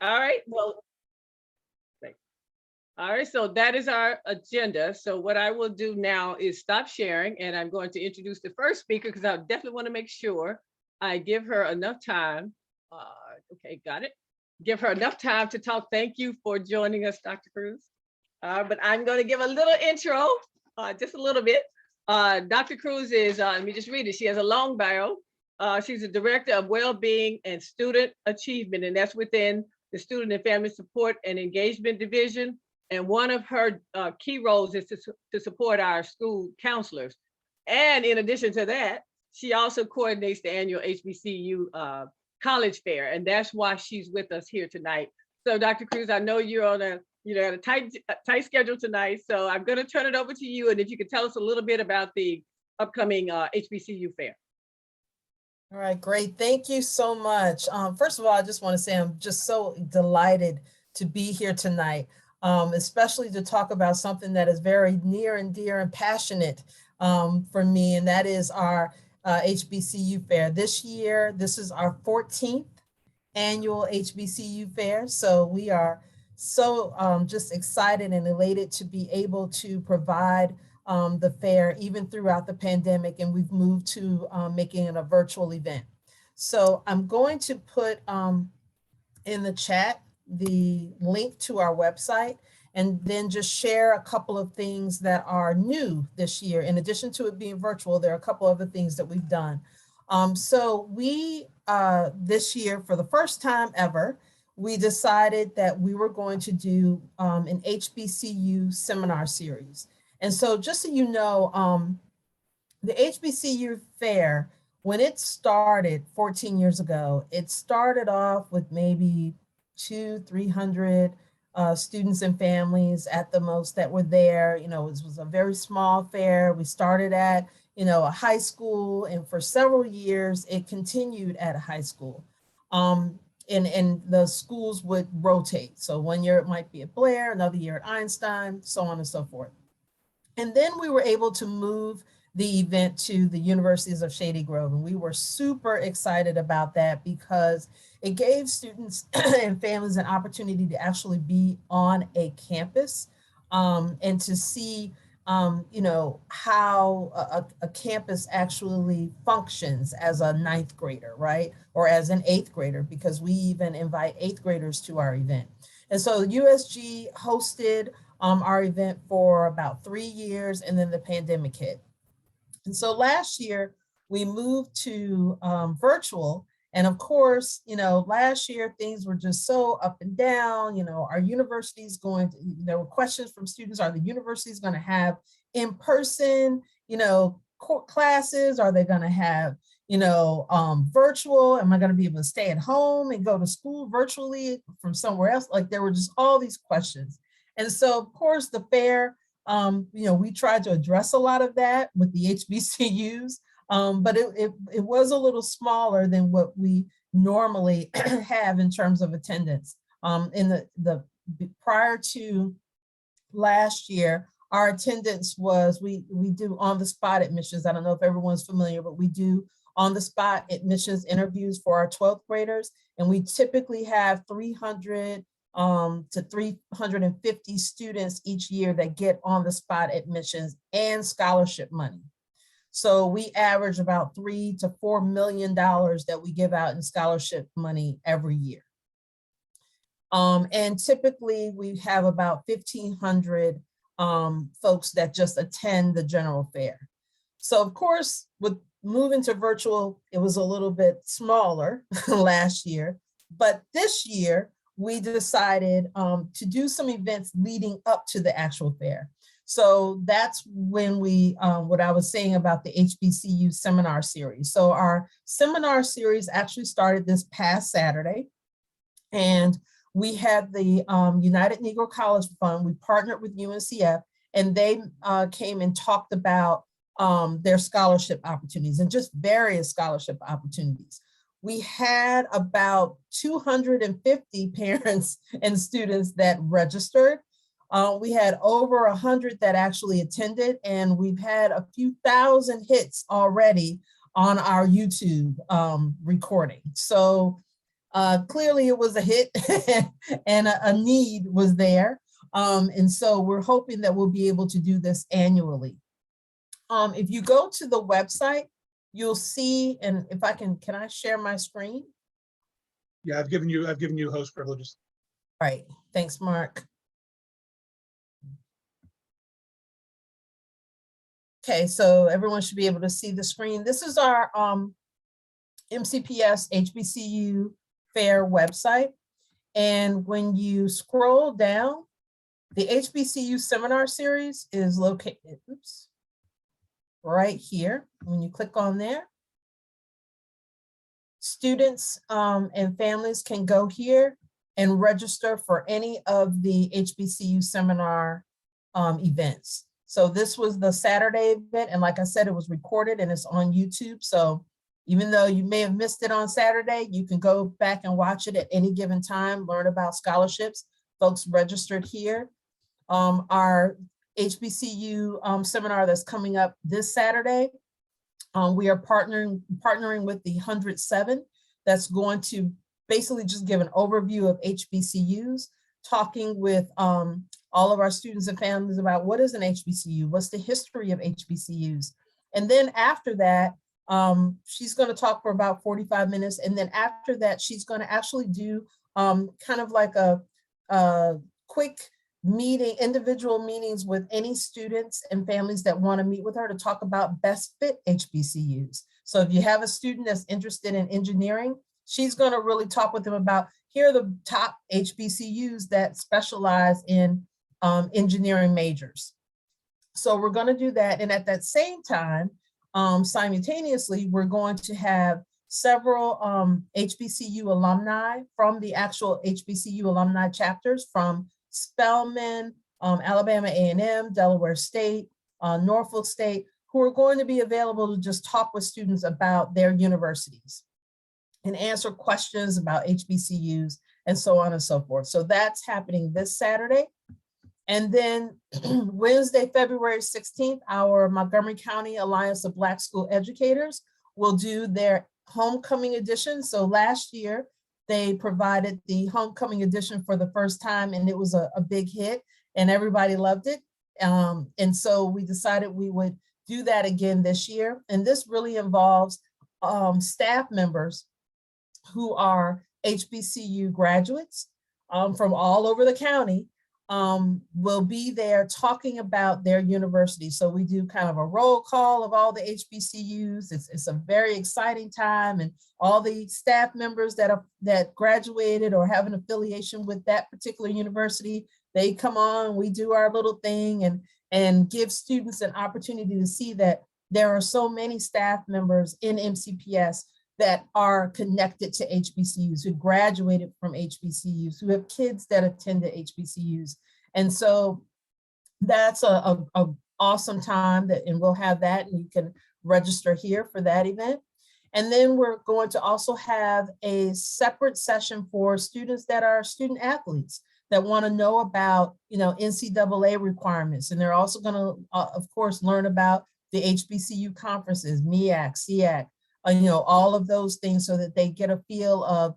All right. Well, thanks. All right. So that is our agenda. So what I will do now is stop sharing, and I'm going to introduce the first speaker because I definitely want to make sure I give her enough time. Okay, got it. Give her enough time to talk. Thank you for joining us, Dr. Cruz. But I'm going to give a little intro, just a little bit. Dr. Cruz is, let me just read it. She has a long bio. She's a director of well-being and student achievement, and that's within the Student and Family Support and Engagement Division. And one of her key roles is to support our school counselors. And in addition to that, she also coordinates the annual HBCU College Fair, and that's why she's with us here tonight. So, Dr. Cruz, I know you're on a tight schedule tonight, so I'm going to turn it over to you, and if you could tell us a little bit about the upcoming HBCU Fair. All right, great. Thank you so much. First of all, I just want to say I'm just so delighted to be here tonight, especially to talk about something that is very near and dear and passionate for me, and that is our HBCU Fair. This year, this is our 14th annual HBCU Fair, so we are so just excited and elated to be able to provide the fair even throughout the pandemic, and we've moved to making it a virtual event. So I'm going to put in the chat the link to our website, and then just share a couple of things that are new this year. In addition to it being virtual, there are a couple other things that we've done. So we, this year, for the first time ever, we decided that we were going to do an HBCU seminar series. And so just so you know, the HBCU Fair, when it started 14 years ago, it started off with maybe 200-300 students and families at the most that were there. You know, it was a very small fair. We started at, you know, a high school, and for several years, it continued at a high school. And the schools would rotate. So one year it might be at Blair, another year at Einstein, so on and so forth. And then we were able to move the event to the Universities of Shady Grove. And we were super excited about that because it gave students and families an opportunity to actually be on a campus and to see you know, how a campus actually functions as a 9th grader, right? Or as an 8th grader, because we even invite 8th graders to our event. And so USG hosted our event for about 3 years, and then the pandemic hit. And so last year we moved to virtual. And of course, you know, last year things were just so up and down. You know, our universities going to, there were questions from students, are the universities going to have in-person, you know, classes? Are they going to have, you know, virtual? Am I going to be able to stay at home and go to school virtually from somewhere else? Like, there were just all these questions. And so, of course, the fair, you know, we tried to address a lot of that with the HBCUs. But it was a little smaller than what we normally have in terms of attendance. In the prior to last year, our attendance was, we do on-the-spot admissions. I don't know if everyone's familiar, but we do on-the-spot admissions interviews for our 12th graders. And we typically have 300 to 350 students each year that get on-the-spot admissions and scholarship money. So we average about $3 to $4 million that we give out in scholarship money every year. And typically we have about 1,500 folks that just attend the general fair. So of course, with moving to virtual, it was a little bit smaller last year, but this year we decided to do some events leading up to the actual fair. So that's when we, what I was saying about the HBCU seminar series. So our seminar series actually started this past Saturday, and we had the United Negro College Fund. We partnered with UNCF, and they came and talked about their scholarship opportunities and just various scholarship opportunities. We had about 250 parents and students that registered. We had over 100 that actually attended, and we've had a few thousand hits already on our YouTube recording. So Clearly it was a hit and a need was there. And so we're hoping that we'll be able to do this annually. If you go to the website, you'll see, and if I can I share my screen? Yeah, I've given you host privileges. Right, thanks, Mark. Okay, so everyone should be able to see the screen. This is our MCPS HBCU Fair website. And when you scroll down, the HBCU seminar series is located, oops, right here. When you click on there, students and families can go here and register for any of the HBCU seminar events. So this was the Saturday event, and like I said, it was recorded and it's on YouTube. So even though you may have missed it on Saturday, you can go back and watch it at any given time, learn about scholarships. Folks registered here. Our HBCU seminar that's coming up this Saturday, we are partnering with the 107 that's going to basically just give an overview of HBCUs, talking with all of our students and families about what is an HBCU, what's the history of HBCUs. And then after that, she's going to talk for about 45 minutes. And then after that, she's going to actually do kind of like a quick meeting, individual meetings with any students and families that want to meet with her to talk about best fit HBCUs. So if you have a student that's interested in engineering, she's going to really talk with them about, here are the top HBCUs that specialize in engineering majors. So we're going to do that. And at that same time, simultaneously, we're going to have several HBCU alumni from the actual HBCU alumni chapters from Spelman, Alabama A&M, Delaware State, Norfolk State, who are going to be available to just talk with students about their universities and answer questions about HBCUs and so on and so forth. So that's happening this Saturday. And then Wednesday, February 16th, our Montgomery County Alliance of Black School Educators will do their homecoming edition. So last year, they provided the homecoming edition for the first time, and it was a big hit, and everybody loved it. And so we decided we would do that again this year. And this really involves staff members who are HBCU graduates from all over the county, will be there talking about their university. So we do kind of a roll call of all the HBCUs. It's a very exciting time, and all the staff members that graduated or have an affiliation with that particular university, they come on, we do our little thing and give students an opportunity to see that there are so many staff members in MCPS that are connected to HBCUs, who graduated from HBCUs, who have kids that attended HBCUs. And so that's a awesome time, and we'll have that, and you can register here for that event. And then we're going to also have a separate session for students that are student athletes that want to know about, NCAA requirements. And they're also going to, of course, learn about the HBCU conferences, MEAC, SEAC, all of those things, so that they get a feel of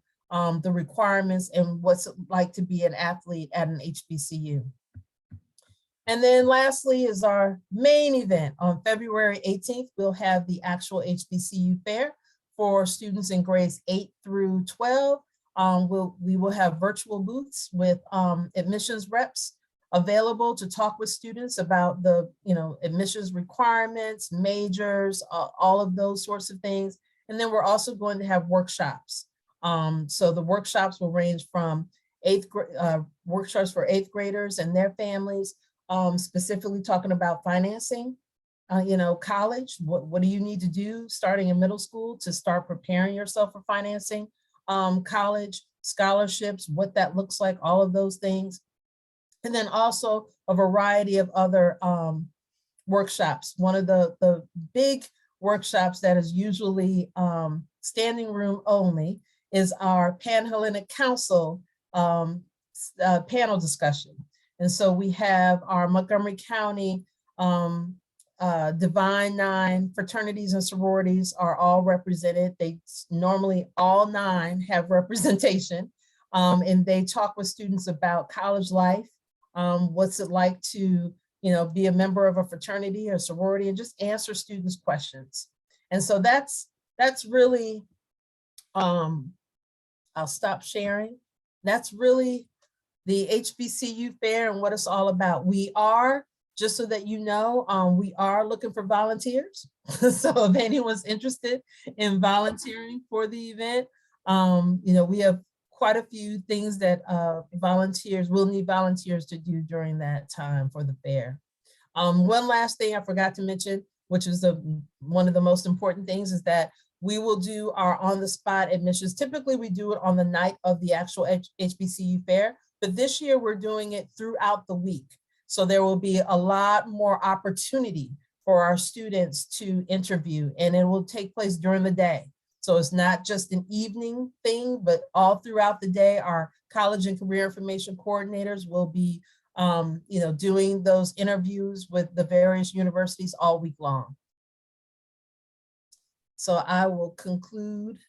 the requirements and what's it like to be an athlete at an HBCU. And then lastly is our main event. On February 18th, we'll have the actual HBCU Fair for students in grades 8 through 12. We will have virtual booths with admissions reps available to talk with students about the admissions requirements, majors, all of those sorts of things. And then we're also going to have workshops. So the workshops will range from workshops for 8th graders and their families, specifically talking about financing, college. What do you need to do starting in middle school to start preparing yourself for financing, college, scholarships, what that looks like, all of those things. And then also a variety of other workshops. One of the big workshops that is usually standing room only is our Pan-Hellenic Council panel discussion. And so we have our Montgomery County Divine Nine fraternities and sororities are all represented. They normally all 9 have representation, and they talk with students about college life. What's it like to, be a member of a fraternity or sorority, and just answer students' questions. And so that's really, I'll stop sharing. That's really the HBCU Fair and what it's all about. We are, just so that you know, we are looking for volunteers. So if anyone's interested in volunteering for the event, we have quite a few things that we'll need volunteers to do during that time for the fair. One last thing I forgot to mention, which is one of the most important things, is that we will do our on-the-spot admissions. Typically, we do it on the night of the actual HBCU Fair, but this year we're doing it throughout the week. So there will be a lot more opportunity for our students to interview, and it will take place during the day. So it's not just an evening thing, but all throughout the day, our college and career information coordinators will be doing those interviews with the various universities all week long. So I will conclude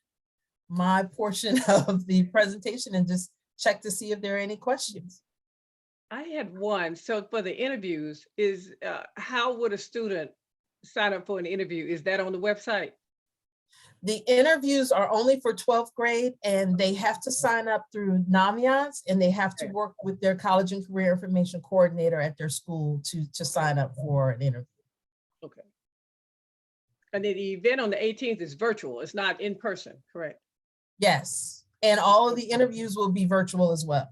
my portion of the presentation and just check to see if there are any questions. I had one. So for the interviews, how would a student sign up for an interview? Is that on the website? The interviews are only for 12th grade, and they have to sign up through Naviance, and they have to work with their college and career information coordinator at their school to sign up for an interview. Okay. And then the event on the 18th is virtual. It's not in person, correct? Yes, and all of the interviews will be virtual as well.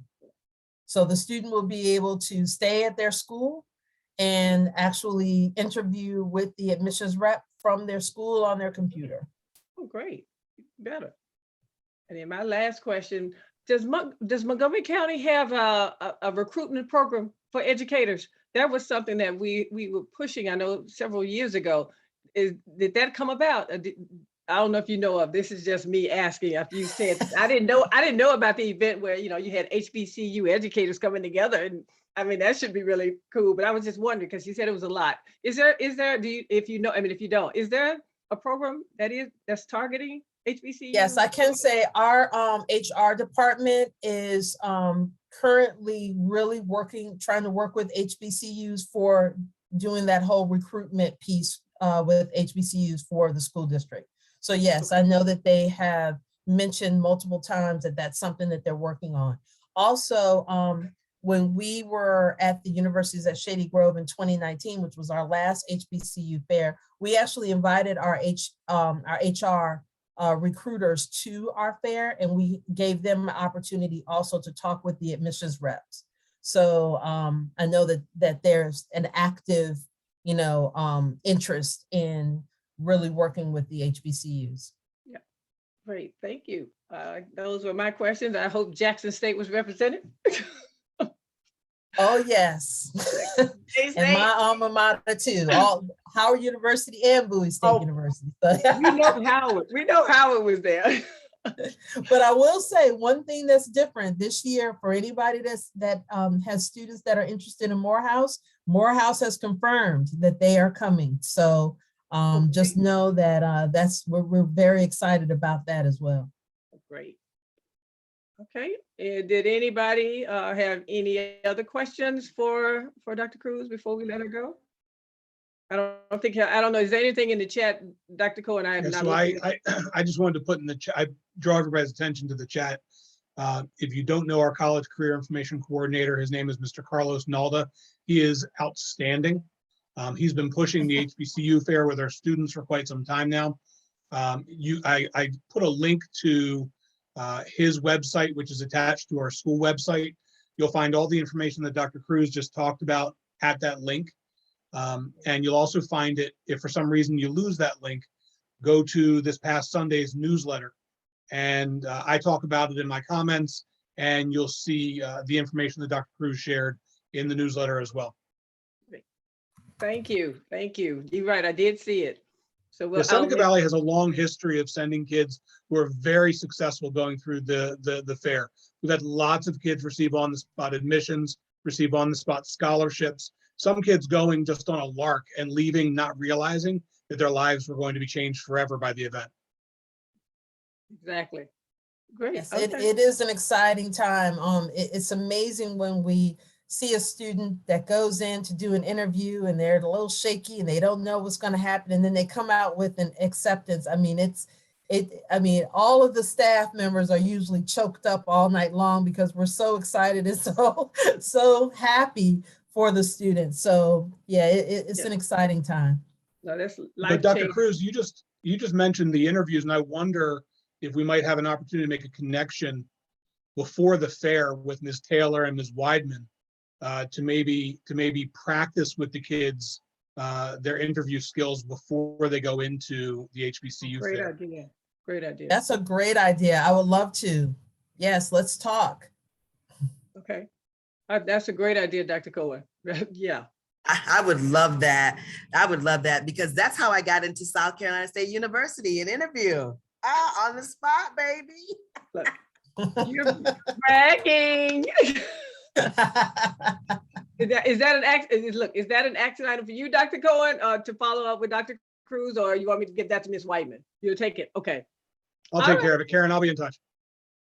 So the student will be able to stay at their school and actually interview with the admissions rep from their school on their computer. Oh, great, better. And then my last question, does Montgomery County have a recruitment program for educators? That was something that we were pushing, I know, several years ago. Did that come about? I don't know if you know of, this is just me asking after you said, I didn't know about the event where, you had HBCU educators coming together, and I mean, that should be really cool, but I was just wondering, because you said it was a lot. Is there, if you don't, is there a program that's targeting HBCU? Yes, I can say our HR department is currently really trying to work with HBCUs for doing that whole recruitment piece with HBCUs for the school district. So yes, I know that they have mentioned multiple times that that's something that they're working on. Also, when we were at the universities at Shady Grove in 2019, which was our last HBCU Fair, we actually invited our HR recruiters to our fair, and we gave them an opportunity also to talk with the admissions reps. So I know that there's an active, interest in really working with the HBCUs. Yeah, great, thank you. Those were my questions. I hope Jackson State was represented. Oh, yes. And my alma mater too. All Howard University and Bowie State University. We know Howard was there. But I will say one thing that's different this year for anybody that has students that are interested in Morehouse has confirmed that they are coming. So just know that we're very excited about that as well. Great. Okay, and did anybody have any other questions for Dr. Cruz before we let her go? I don't know, is there anything in the chat, Dr. Cohen? I have not. So I just wanted to put in the chat, I draw everybody's attention to the chat. If you don't know our college career information coordinator, his name is Mr. Carlos Nalda. He is outstanding. He's been pushing the HBCU Fair with our students for quite some time now. I put a link to his website, which is attached to our school website. You'll find all the information that Dr. Cruz just talked about at that link. And you'll also find it, if for some reason you lose that link, go to this past Sunday's newsletter. And I talk about it in my comments, and you'll see the information that Dr. Cruz shared in the newsletter as well. Thank you. Thank you. You're right. I did see it. So Seneca Valley has a long history of sending kids who are very successful going through the fair. We've had lots of kids receive on-the-spot admissions, receive on-the-spot scholarships. some kids going just on a lark and leaving, not realizing that their lives were going to be changed forever by the event. Exactly. Great. Yes, Okay. it is an exciting time. It's amazing when we see a student that goes in to do an interview and they're a little shaky and they don't know what's going to happen, and then they come out with an acceptance. I mean, all of the staff members are usually choked up all night long because we're so excited and so happy for the students. So yeah, it's an exciting time. No, that's But life Dr. changing. Cruz, you just mentioned the interviews, and I wonder if we might have an opportunity to make a connection before the fair with Ms. Taylor and Ms. Weidman to maybe practice with the kids their interview skills before they go into the HBCU Great fair. idea. Great idea. That's a great idea. I would love to. Yes, let's talk. Okay. That's a great idea, Dr. Cohen. Yeah. I would love that. I would love that because that's how I got into South Carolina State University, an interview. On the spot, baby. Look, you're bragging. Is that an action? Look, is that an action item for you, Dr. Cohen, to follow up with Dr. Cruz, or you want me to give that to Ms. Weidman? You'll take it. Okay. I'll take care of it. Karen, I'll be in touch.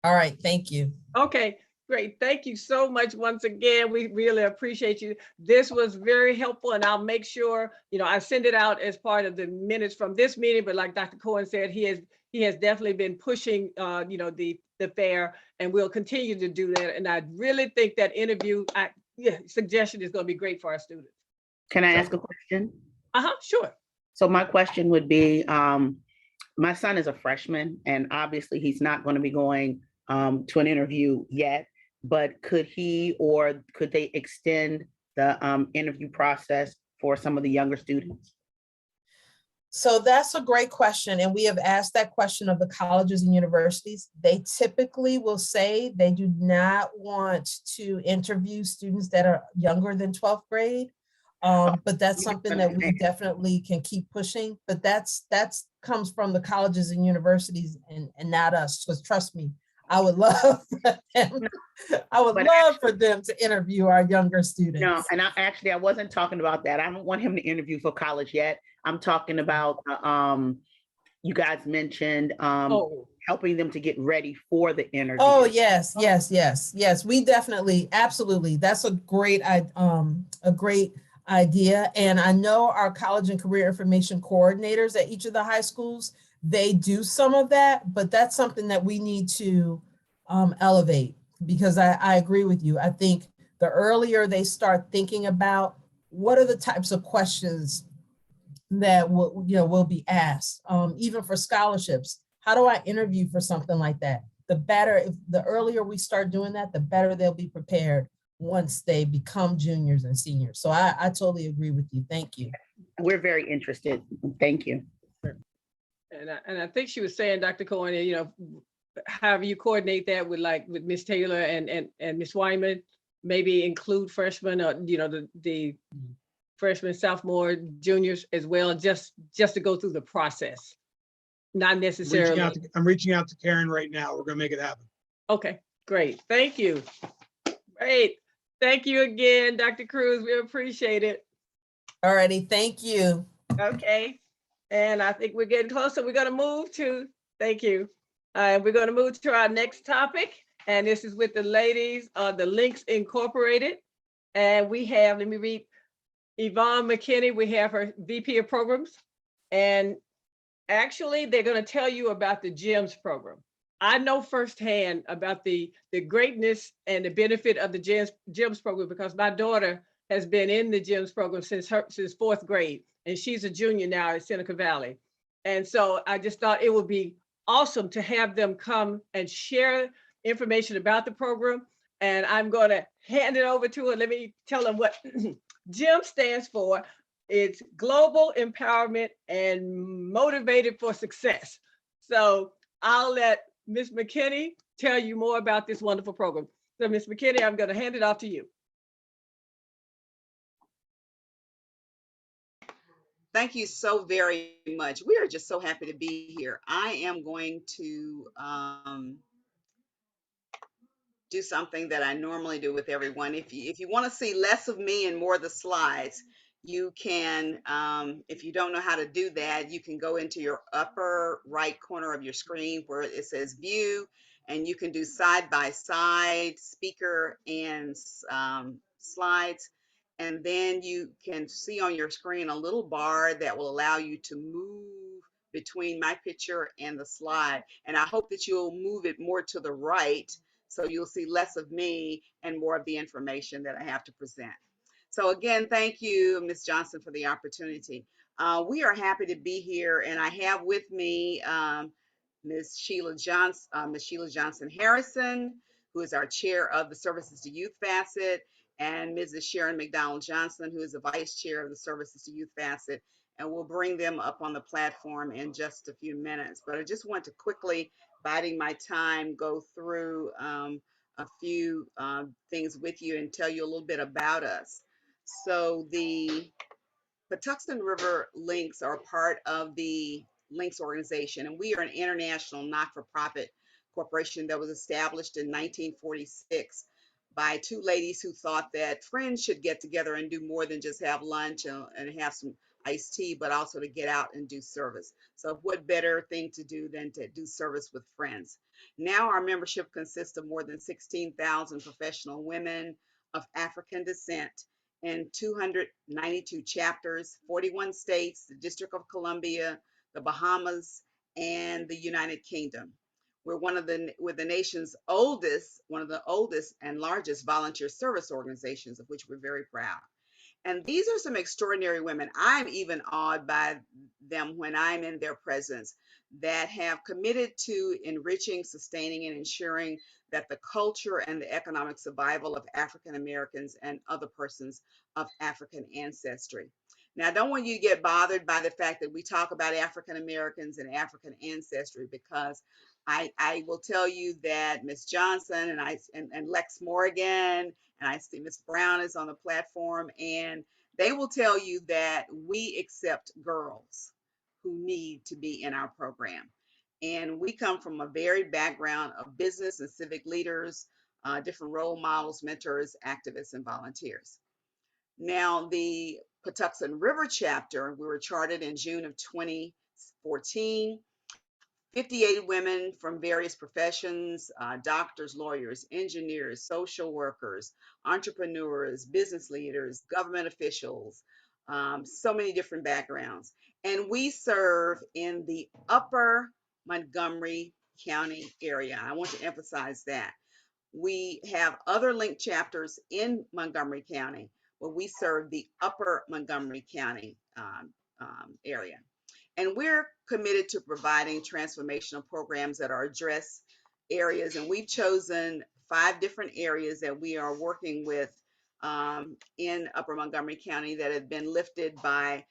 All right, thank you. Okay, great. Thank you so much once again. We really appreciate you. This was very helpful, and I'll make sure, I send it out as part of the minutes from this meeting, but like Dr. Cohen said, he has definitely been pushing, the fair, and we'll continue to do that. And I really think that interview suggestion is going to be great for our students. Can I ask a question? Sure. So my question would be, my son is a freshman, and obviously he's not going to be going to an interview yet, but could he or could they extend the interview process for some of the younger students? So that's a great question. And we have asked that question of the colleges and universities. They typically will say they do not want to interview students that are younger than 12th grade. But that's something that we definitely can keep pushing. But that's comes from the colleges and universities and not us. Because trust me, I would love for them to interview our younger students. No, and I wasn't talking about that. I don't want him to interview for college yet. I'm talking about, you guys mentioned helping them to get ready for the interview. Oh, yes. We definitely, absolutely. That's a great idea. And I know our college and career information coordinators at each of the high schools, they do some of that, but that's something that we need to elevate, because I agree with you. I think the earlier they start thinking about what are the types of questions that will be asked, even for scholarships. How do I interview for something like that? The better, if the earlier we start doing that, the better they'll be prepared once they become juniors and seniors. So I totally agree with you. Thank you. We're very interested. Thank you. And I think she was saying, Dr. Cohen, however you coordinate that with Ms. Taylor and Ms. Wyman, maybe include freshmen or, the freshmen, sophomore, juniors as well, just to go through the process. Not necessarily. I'm reaching out to Karen right now. We're going to make it happen. Okay, great. Thank you. Great. Thank you again, Dr. Cruz. We appreciate it. All righty. Thank you. Okay. And I think we're getting closer. We're going to move to, thank you. We're going to move to our next topic. And this is with the ladies of the Links Incorporated. And we have, let me read, Yvonne McKinney. We have her VP of Programs. And actually, they're going to tell you about the GEMS program. I know firsthand about the greatness and the benefit of the GEMS program because my daughter has been in the GEMS program since fourth grade, and she's a junior now at Seneca Valley. And so I just thought it would be awesome to have them come and share information about the program. And I'm going to hand it over to her. Let me tell them what GEMS stands for. It's Global Empowerment and Motivated for Success. So I'll let Ms. McKinney tell you more about this wonderful program. So Ms. McKinney, I'm going to hand it off to you. Thank you so very much. We are just so happy to be here. I am going to do something that I normally do with everyone. If you want to see less of me and more of the slides, you can, if you don't know how to do that, you can go into your upper right corner of your screen where it says view, and you can do side by side, speaker and slides. And then you can see on your screen a little bar that will allow you to move between my picture and the slide. And I hope that you'll move it more to the right so you'll see less of me and more of the information that I have to present. So again, thank you, Ms. Johnson, for the opportunity. We are happy to be here, and I have with me Ms. Sheila Johnson Harrison, who is our chair of the Services to Youth facet, and Mrs. Sharon McDonald Johnson, who is the vice chair of the Services to Youth facet. And we'll bring them up on the platform in just a few minutes. But I just want to quickly, biding my time, go through a few things with you and tell you a little bit about us. So the Patuxent River Links are part of the Links organization, and we are an international not-for-profit corporation that was established in 1946 by two ladies who thought that friends should get together and do more than just have lunch and have some iced tea, but also to get out and do service. So what better thing to do than to do service with friends? Now our membership consists of more than 16,000 professional women of African descent in 292 chapters, 41 states, the District of Columbia, the Bahamas, and the United Kingdom. We're one of the nation's oldest, one of the oldest and largest volunteer service organizations, of which we're very proud. And these are some extraordinary women. I'm even awed by them when I'm in their presence, that have committed to enriching, sustaining, and ensuring that the culture and the economic survival of African Americans and other persons of African ancestry. Now, I don't want you to get bothered by the fact that we talk about African Americans and African ancestry, because I will tell you that Ms. Johnson and Lex Morgan, and I see Ms. Brown is on the platform, and they will tell you that we accept girls who need to be in our program. And we come from a varied background of business and civic leaders, different role models, mentors, activists, and volunteers. Now, the Patuxent River chapter, we were chartered in June of 2014. 58 women from various professions, doctors, lawyers, engineers, social workers, entrepreneurs, business leaders, government officials, so many different backgrounds. And we serve in the upper Montgomery County area. I want to emphasize that. We have other linked chapters in Montgomery County, but we serve the upper Montgomery County area. And we're committed to providing transformational programs that are address areas. And we've chosen 5 different areas that we are working with in Upper Montgomery County that have been lifted by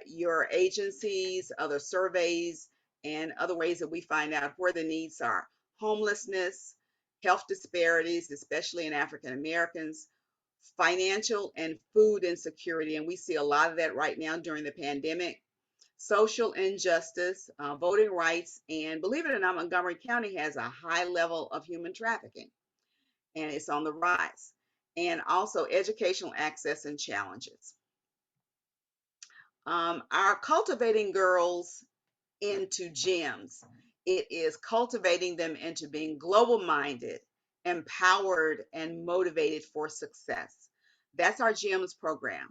your agencies, other surveys, and other ways that we find out where the needs are. Homelessness, health disparities, especially in African Americans, financial and food insecurity. And we see a lot of that right now during the pandemic. Social injustice, voting rights, and believe it or not, Montgomery County has a high level of human trafficking, and it's on the rise. And also educational access and challenges. Our cultivating girls into gems. It is cultivating them into being global minded, empowered, and motivated for success. That's our GEMS program.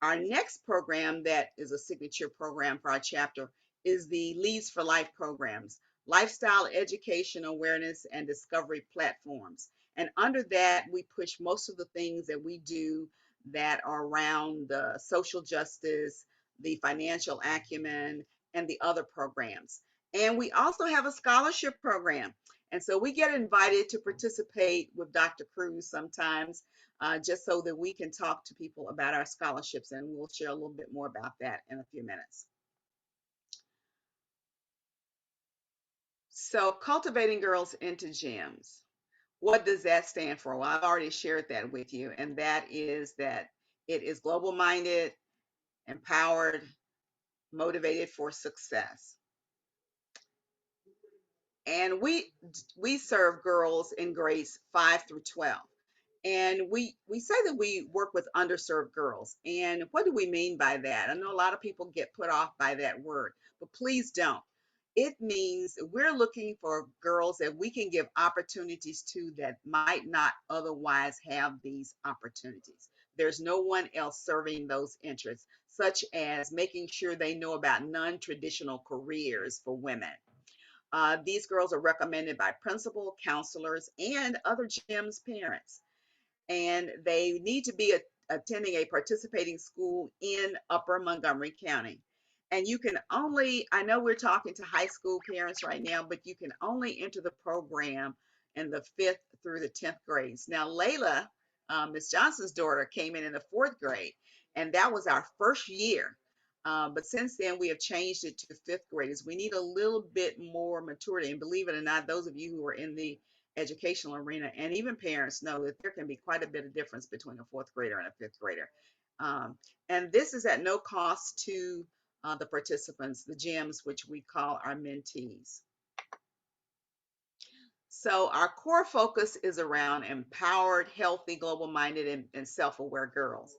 Our next program that is a signature program for our chapter is the Leads for Life programs, lifestyle education, awareness, and discovery platforms. And under that, we push most of the things that we do that are around the social justice, the financial acumen, and the other programs. And we also have a scholarship program. And so we get invited to participate with Dr. Cruz sometimes, just so that we can talk to people about our scholarships. And we'll share a little bit more about that in a few minutes. So cultivating girls into gems. What does that stand for? Well, I've already shared that with you. And that is that it is global minded, empowered, motivated for success. And we serve girls in grades 5 through 12. And we say that we work with underserved girls. And what do we mean by that? I know a lot of people get put off by that word, but please don't. It means we're looking for girls that we can give opportunities to that might not otherwise have these opportunities. There's no one else serving those interests, such as making sure they know about non-traditional careers for women. These girls are recommended by principal, counselors, and other GYM's parents, and they need to be attending a participating school in Upper Montgomery County. And you can only, I know we're talking to high school parents right now, but you can only enter the program in the 5th through the 10th grades. Now, Layla, Miss Johnson's daughter, came in the 4th grade, and that was our first year. But since then, we have changed it to 5th graders. We need a little bit more maturity. And believe it or not, those of you who are in the educational arena and even parents know that there can be quite a bit of difference between a 4th grader and a 5th grader. And this is at no cost to the participants, the GYMs, which we call our mentees. So our core focus is around empowered, healthy, global-minded, and self-aware girls.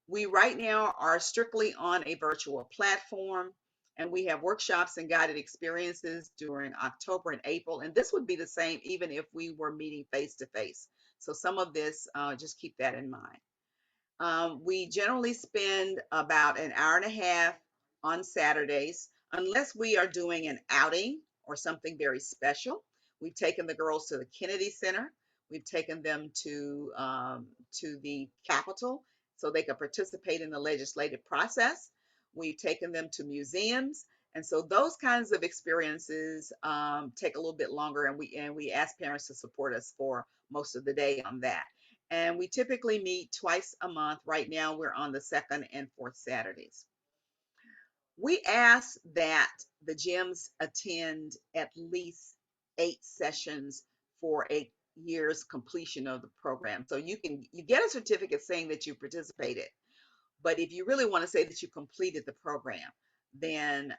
We right now are strictly on a virtual platform, and we have workshops and guided experiences during October and April. And this would be the same even if we were meeting face to face. So some of this, just keep that in mind. We generally spend about an hour and a half on Saturdays, unless we are doing an outing or something very special. We've taken the girls to the Kennedy Center. We've taken them to the Capitol so they can participate in the legislative process. We've taken them to museums. And so those kinds of experiences take a little bit longer, and we ask parents to support us for most of the day on that. And we typically meet twice a month. Right now, we're on the 2nd and 4th Saturdays. We ask that the GYMs attend at least 8 sessions for a year's completion of the program. So you get a certificate saying that you participated, but if you really want to say that you completed the program, then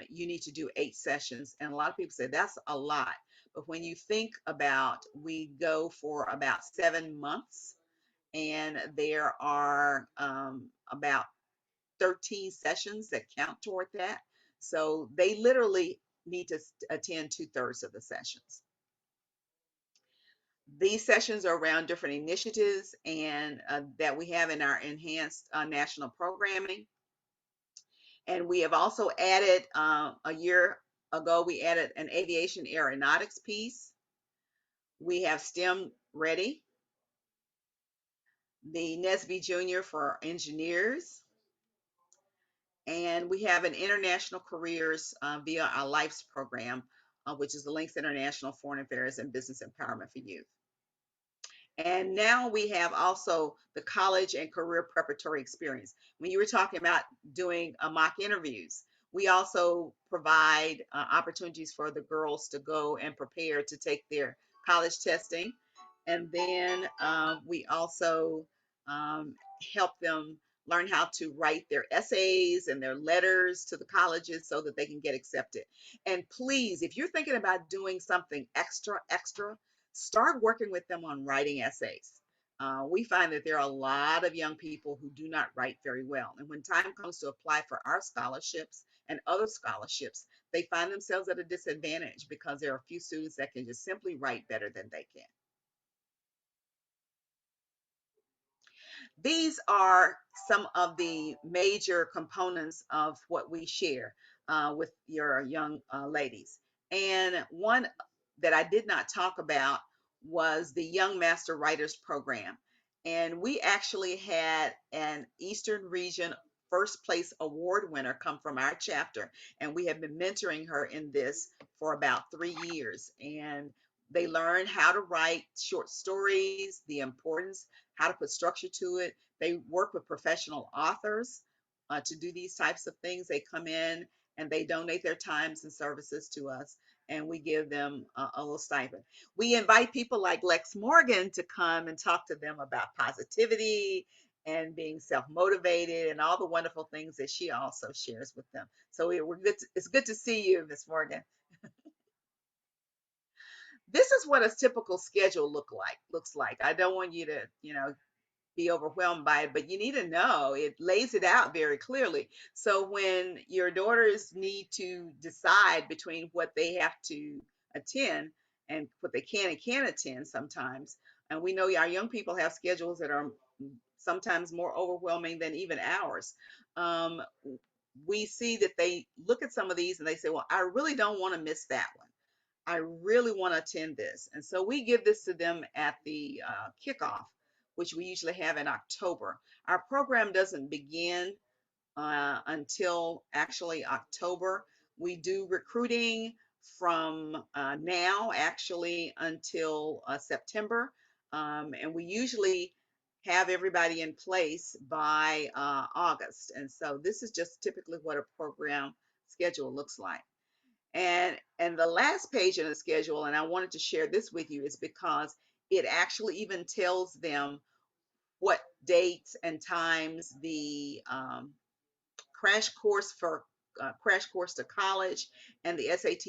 you need to do 8 sessions. And a lot of people say that's a lot. But when you think about, we go for about 7 months, and there are about 13 sessions that count toward that. So they literally need to attend 2/3 of the sessions. These sessions are around different initiatives and that we have in our enhanced national programming. And we have also added, a year ago, we added an aviation aeronautics piece. We have STEM Ready, the NSBE Junior for engineers, and we have an international careers via our LIFES program, which is the Links International Foreign Affairs and Business Empowerment for Youth. And now we have also the college and career preparatory experience. When you were talking about doing mock interviews, we also provide opportunities for the girls to go and prepare to take their college testing. And then we also help them learn how to write their essays and their letters to the colleges so that they can get accepted. And please, if you're thinking about doing something extra, start working with them on writing essays. We find that there are a lot of young people who do not write very well. And when time comes to apply for our scholarships and other scholarships, they find themselves at a disadvantage because there are a few students that can just simply write better than they can. These are some of the major components of what we share with your young ladies. And one that I did not talk about was the Young Master Writers Program. And we actually had an Eastern Region first place award winner come from our chapter. And we have been mentoring her in this for about 3 years. And they learn how to write short stories, the importance, how to put structure to it. They work with professional authors to do these types of things. They come in and they donate their times and services to us, and we give them a little stipend. We invite people like Lex Morgan to come and talk to them about positivity and being self-motivated and all the wonderful things that she also shares with them. So it's good to see you, Miss Morgan. this is what a typical schedule looks like. I don't want you to, be overwhelmed by it, but you need to know it lays it out very clearly. So when your daughters need to decide between what they have to attend and what they can and can't attend sometimes, and we know our young people have schedules that are sometimes more overwhelming than even ours. Um, we see that they look at some of these and they say, well, I really don't want to miss that one. I really want to attend this. And so we give this to them at the kickoff, which we usually have in October. Our program doesn't begin until actually October. We do recruiting from now actually until September. And we usually have everybody in place by August. And so this is just typically what a program schedule looks like. And the last page in the schedule, and I wanted to share this with you, is because it actually even tells them what dates and times the crash course to college and the SAT,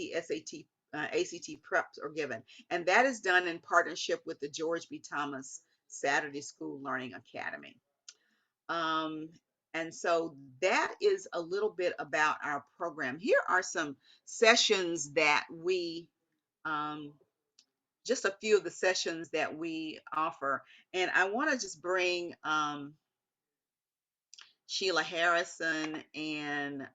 ACT preps are given. And that is done in partnership with the George B. Thomas Saturday School Learning Academy. And so that is a little bit about our program. Here are some sessions that we, just a few of the sessions that we offer. And I want to just bring Sheila Harrison and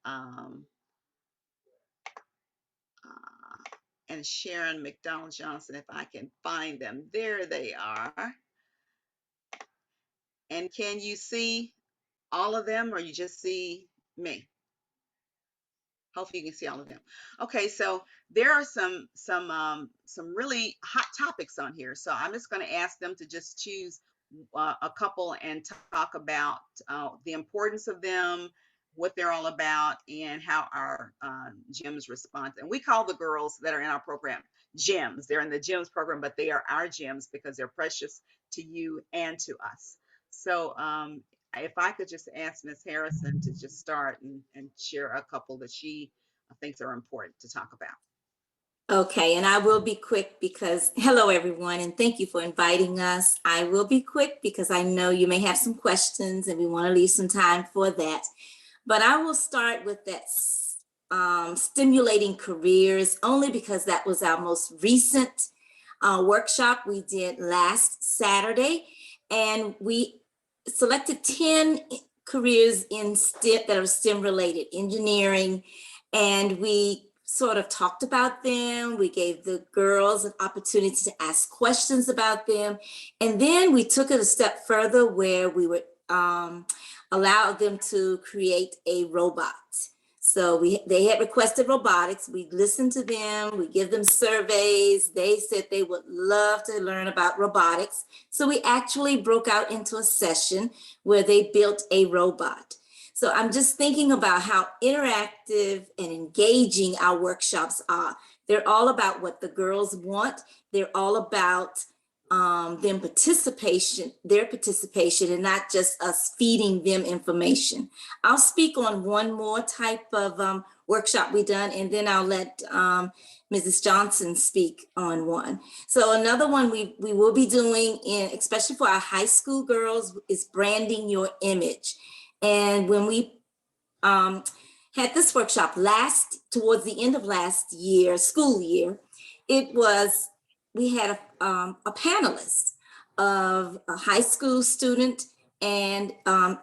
Sharon McDonald Johnson, if I can find them. There they are. And can you see all of them, or you just see me? Hopefully you can see all of them. Okay, so there are some really hot topics on here. So I'm just going to ask them to just choose a couple and talk about the importance of them, what they're all about, and how our GEMS respond. And we call the girls that are in our program GEMS. They're in the GEMS program, but they are our GEMS because they're precious to you and to us. So if I could just ask Ms. Harrison to just start and share a couple that she thinks are important to talk about. Okay, and I will be quick because, hello everyone, and thank you for inviting us. I will be quick because I know you may have some questions and we want to leave some time for that. But I will start with that stimulating careers, only because that was our most recent workshop we did last Saturday. And we selected 10 careers in STEM that are STEM related, engineering, and we sort of talked about them. We gave the girls an opportunity to ask questions about them. And then we took it a step further where we would allow them to create a robot. So they had requested robotics. We listened to them, we give them surveys. They said they would love to learn about robotics. So we actually broke out into a session where they built a robot. So I'm just thinking about how interactive and engaging our workshops are. They're all about what the girls want. They're all about their participation, and not just us feeding them information. I'll speak on one more type of workshop we done, and then I'll let Mrs. Johnson speak on one. So another one we will be doing, especially for our high school girls, is branding your image. And when we had this workshop towards the end of last year, school year, we had a panelist of a high school student and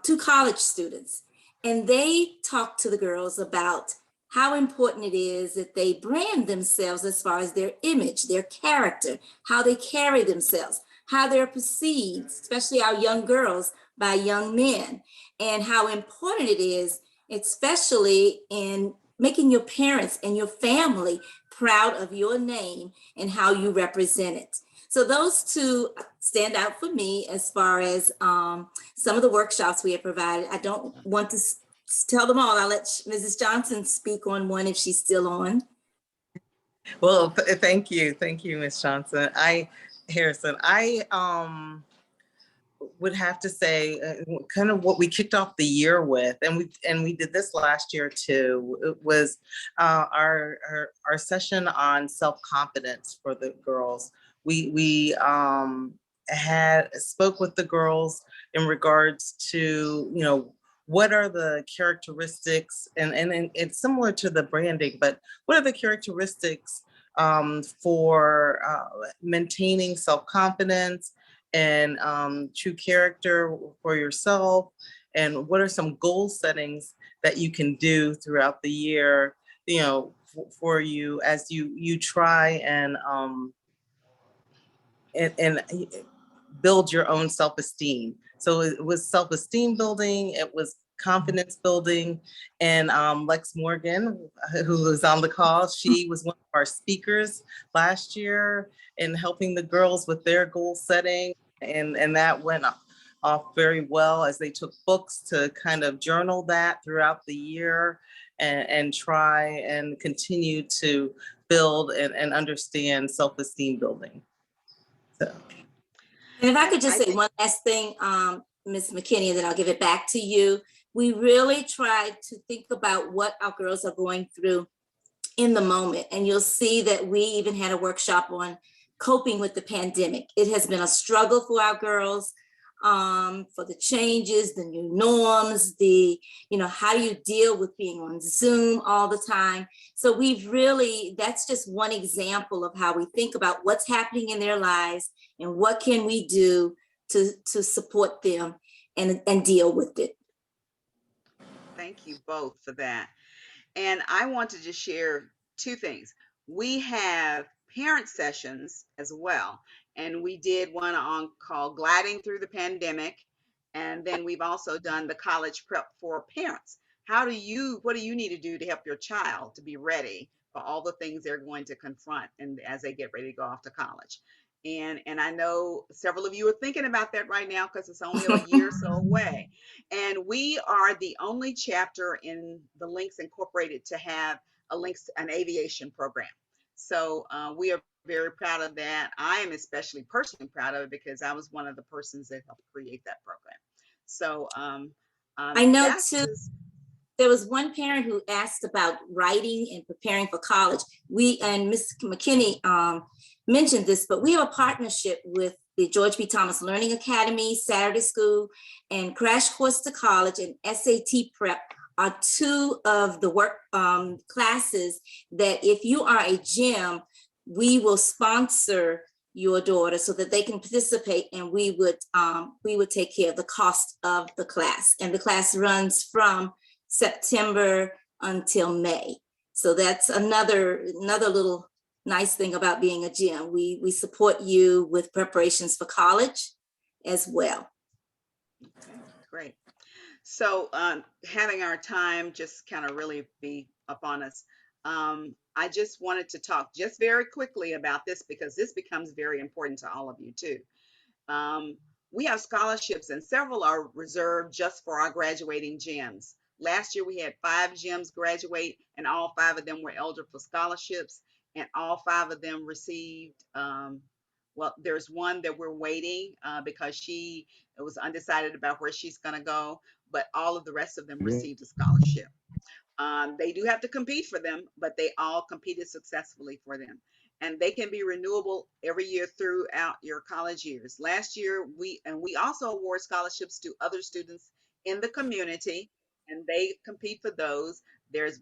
2 college students. And they talked to the girls about how important it is that they brand themselves as far as their image, their character, how they carry themselves, how they're perceived, especially our young girls, by young men, and how important it is, especially in making your parents and your family proud of your name and how you represent it. So those 2 stand out for me as far as some of the workshops we have provided. I don't want to tell them all. I'll let Mrs. Johnson speak on one if she's still on. Well, thank you, Ms. Johnson. Harrison, would have to say kind of what we kicked off the year with, and we did this last year too. It was our session on self-confidence for the girls. We had spoke with the girls in regards to, you know, what are the characteristics, and it's similar to the branding, but what are the characteristics for maintaining self-confidence and true character for yourself, and what are some goal settings that you can do throughout the year, you know, for you as you try and build your own self-esteem. So it was self-esteem building, it was confidence building, and Lex Morgan, who was on the call, she was one of our speakers last year in helping the girls with their goal setting, and that went off very well as they took books to kind of journal that throughout the year and try and continue to build and understand self-esteem building. So. And if I could just I say think- one last thing, Ms. McKinney, and then I'll give it back to you. We really tried to think about what our girls are going through in the moment. And you'll see that we even had a workshop on coping with the pandemic. It has been a struggle for our girls, for the changes, the new norms, how do you deal with being on Zoom all the time? So that's just one example of how we think about what's happening in their lives and what can we do to support them and deal with it. Thank you both for that. And I want to just share two things. We have parent sessions as well. And we did one called Gliding Through the Pandemic. And then we've also done the college prep for parents. What do you need to do to help your child to be ready for all the things they're going to confront and as they get ready to go off to college? And I know several of you are thinking about that right now because it's only a year or so away. And we are the only chapter in the Links Incorporated to have an aviation program. So we are very proud of that. I am especially personally proud of it because I was one of the persons that helped create that program. So I know too. There was one parent who asked about writing and preparing for college. And Ms. McKinney mentioned this, but we have a partnership with the George B. Thomas Learning Academy, Saturday School, and Crash Course to College and SAT Prep are two of the work classes that if you are a gym, we will sponsor your daughter so that they can participate, and we would take care of the cost of the class. And the class runs from September until May. So that's another little nice thing about being a gym. We support you with preparations for college as well. Okay, great. So having our time just kind of really be upon us, I just wanted to talk just very quickly about this because this becomes very important to all of you too. We have scholarships and several are reserved just for our graduating gyms. Last year we had 5 gyms graduate and all 5 of them were eligible for scholarships and all 5 of them received, well, there's one that we're waiting because she was undecided about where she's gonna go, but all of the rest of them received a scholarship. They do have to compete for them, but they all competed successfully for them. And they can be renewable every year throughout your college years. Last year, we also award scholarships to other students in the community, and they compete for those.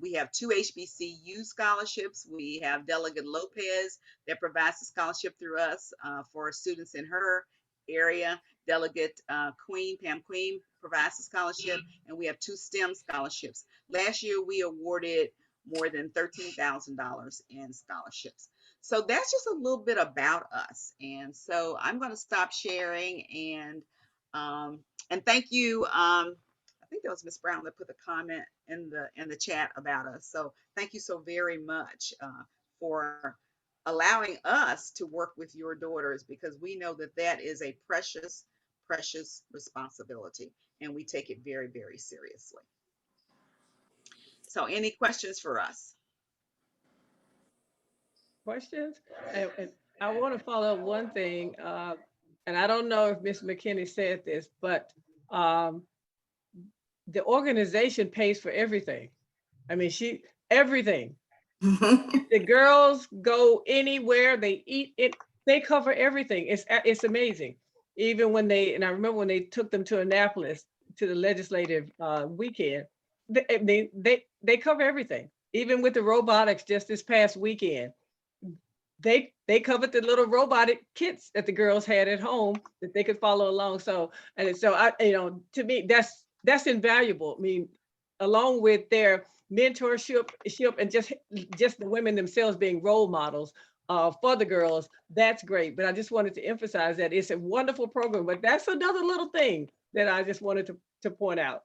We have 2 HBCU scholarships. We have Delegate Lopez that provides a scholarship through us for students in her area. Delegate Pam Queen provides a scholarship, and we have 2 STEM scholarships. Last year, we awarded more than $13,000 in scholarships. So that's just a little bit about us. And so I'm going to stop sharing and thank you. I think that was Ms. Brown that put the comment in the chat about us. So thank you so very much for allowing us to work with your daughters because we know that that is a precious, precious responsibility and we take it very, very seriously. So any questions for us? Questions? And I want to follow up one thing. and I don't know if Ms. McKinney said this, but the organization pays for everything. I mean, everything. The girls go anywhere, they eat it, they cover everything. It's amazing. Even when and I remember when they took them to Annapolis to the legislative weekend, they cover everything. Even with the robotics just this past weekend, they covered the little robotic kits that the girls had at home that they could follow along. So I, to me, that's invaluable. I mean, along with their mentorship and just the women themselves being role models for the girls, that's great. But I just wanted to emphasize that it's a wonderful program, but that's another little thing that I just wanted to point out.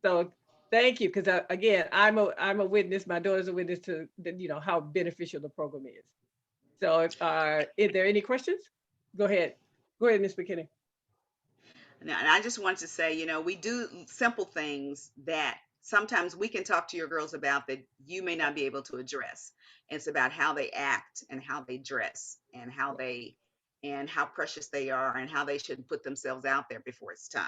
So thank you, because again, I'm a witness. My daughter's a witness to how beneficial the program is. So is there any questions? Go ahead, Ms. McKinney. And I just want to say, we do simple things that sometimes we can talk to your girls about that you may not be able to address. It's about how they act and how they dress and how precious they are and how they shouldn't put themselves out there before it's time.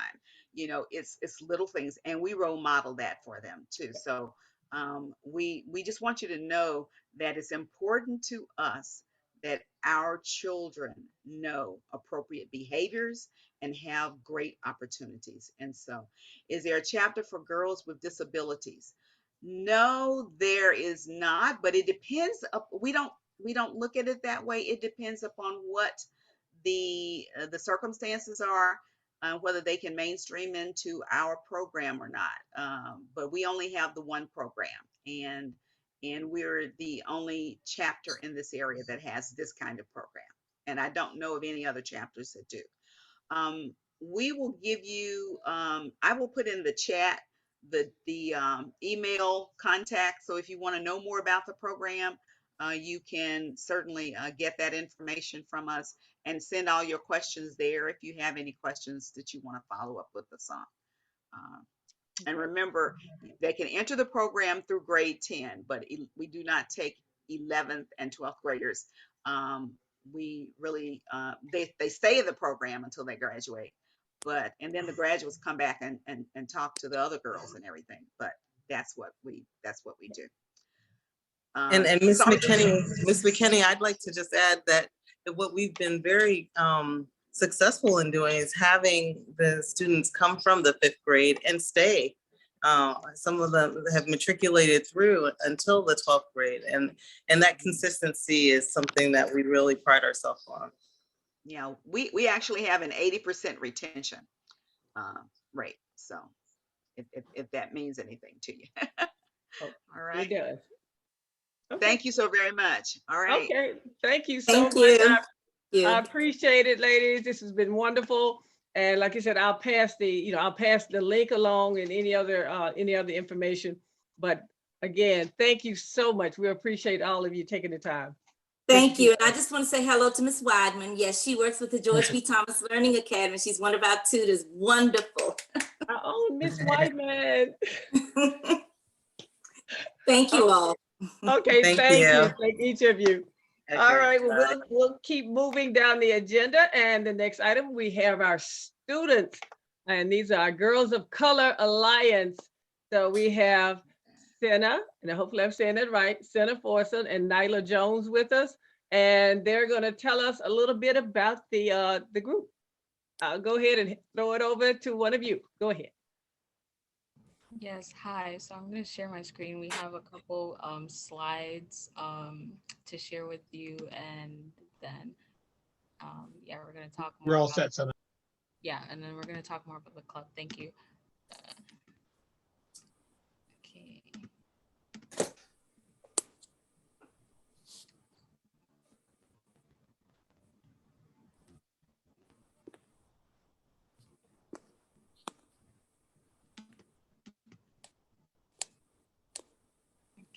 It's little things, and we role model that for them too. So we just want you to know that it's important to us that our children know appropriate behaviors and have great opportunities. And so, is there a chapter for girls with disabilities? No, there is not, but it depends. We don't look at it that way. It depends upon what the circumstances are, whether they can mainstream into our program or not. But we only have the one program, and we're the only chapter in this area that has this kind of program. And I don't know of any other chapters that do. We will give you, I will put in the chat the email contact. So if you want to know more about the program, you can certainly get that information from us and send all your questions there if you have any questions that you want to follow up with us on. And remember, they can enter the program through grade 10, but we do not take 11th and 12th graders. We really, they stay in the program until they graduate. And then the graduates come back and talk to the other girls and everything. But that's what we do. And Ms. Sorry. McKinney, I'd like to just add that what we've been very successful in doing is having the students come from the 5th grade and stay. Some of them have matriculated through until the 12th grade, and that consistency is something that we really pride ourselves on. Yeah, we actually have an 80% retention rate. So if that means anything to you. Oh, all right. It does. Okay. Thank you so very much. All right. Okay. Thank you so Thank much. you. I appreciate it, ladies. This has been wonderful. And like I said, I'll pass the link along and any other information. But again, thank you so much. We appreciate all of you taking the time. Thank you. And I just want to say hello to Ms. Weidman. Yes, she works with the George B. Thomas Learning Academy. She's one of our tutors. Wonderful. Oh, Ms. Weidman. Thank you all. Okay, thank you. Thank each of you. Okay. All right, well, we'll keep moving down the agenda. And the next item, we have our students. And these are our Girls of Color Alliance. So we have Senna, and hopefully I'm saying it right, Senna Forson and Nyla Jones with us. And they're going to tell us a little bit about the group. I'll go ahead and throw it over to one of you. Go ahead. Yes, hi. So I'm going to share my screen. We have a couple slides to share with you, and then yeah, we're going to talk more. We're all set, Senna. Yeah, and then we're going to talk more about the club. Thank you. Okay.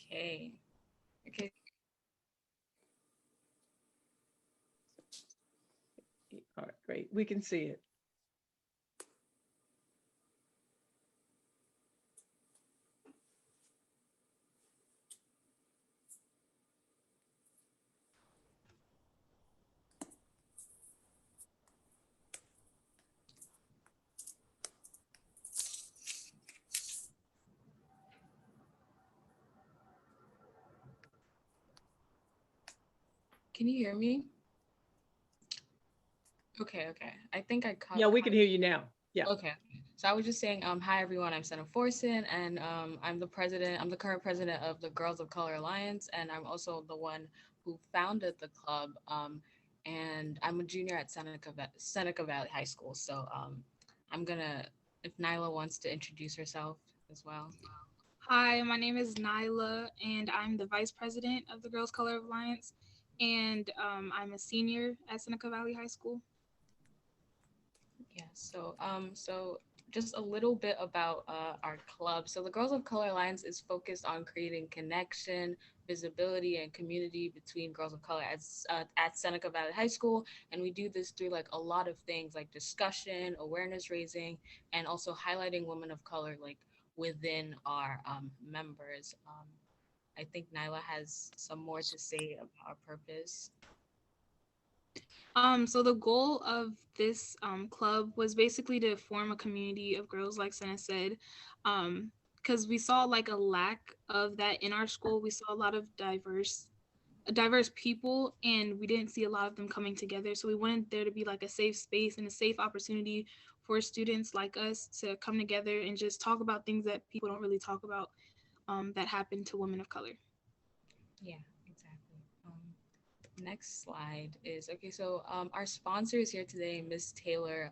Okay. Okay. All right, great. We can see it. Can you hear me? Okay. I think I caught. Yeah, we can hear you now. Yeah. Okay. So I was just saying, hi everyone, I'm Senna Forson, and I'm the current president of the Girls of Color Alliance, and I'm also the one who founded the club. And I'm a junior at Seneca Valley High School. So I'm gonna, if Nyla wants to introduce herself as well. Hi, my name is Nyla, and I'm the vice president of the Girls Color Alliance, and I'm a senior at Seneca Valley High School. Yeah, so just a little bit about our club. So the Girls of Color Alliance is focused on creating connection, visibility, and community between girls of color at Seneca Valley High School. And we do this through like a lot of things like discussion, awareness raising, and also highlighting women of color like within our members. I think Nyla has some more to say about our purpose. So the goal of this club was basically to form a community of girls, like Senna said, because we saw like a lack of that in our school. We saw a lot of diverse people, and we didn't see a lot of them coming together. So we wanted there to be like a safe space and a safe opportunity for students like us to come together and just talk about things that people don't really talk about that happen to women of color. Yeah, exactly. Next slide is, okay, so our sponsor is here today, Miss Taylor.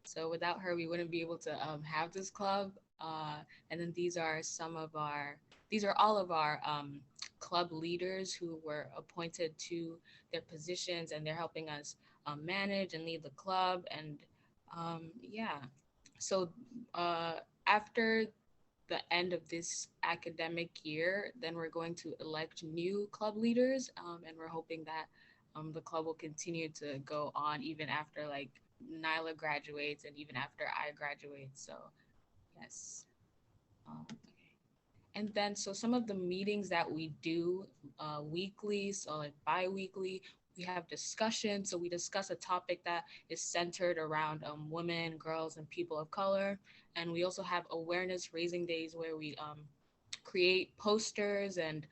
So without her, we wouldn't be able to have this club. And then these are all of our club leaders who were appointed to their positions, and they're helping us manage and lead the club. And yeah, so after the end of this academic year, then we're going to elect new club leaders, and we're hoping that the club will continue to go on even after like Nyla graduates and even after I graduate. So yes. Okay. And then, so some of the meetings that we do weekly, so like bi-weekly, we have discussion. So we discuss a topic that is centered around women, girls, and people of color. And we also have awareness raising days where we create posters, and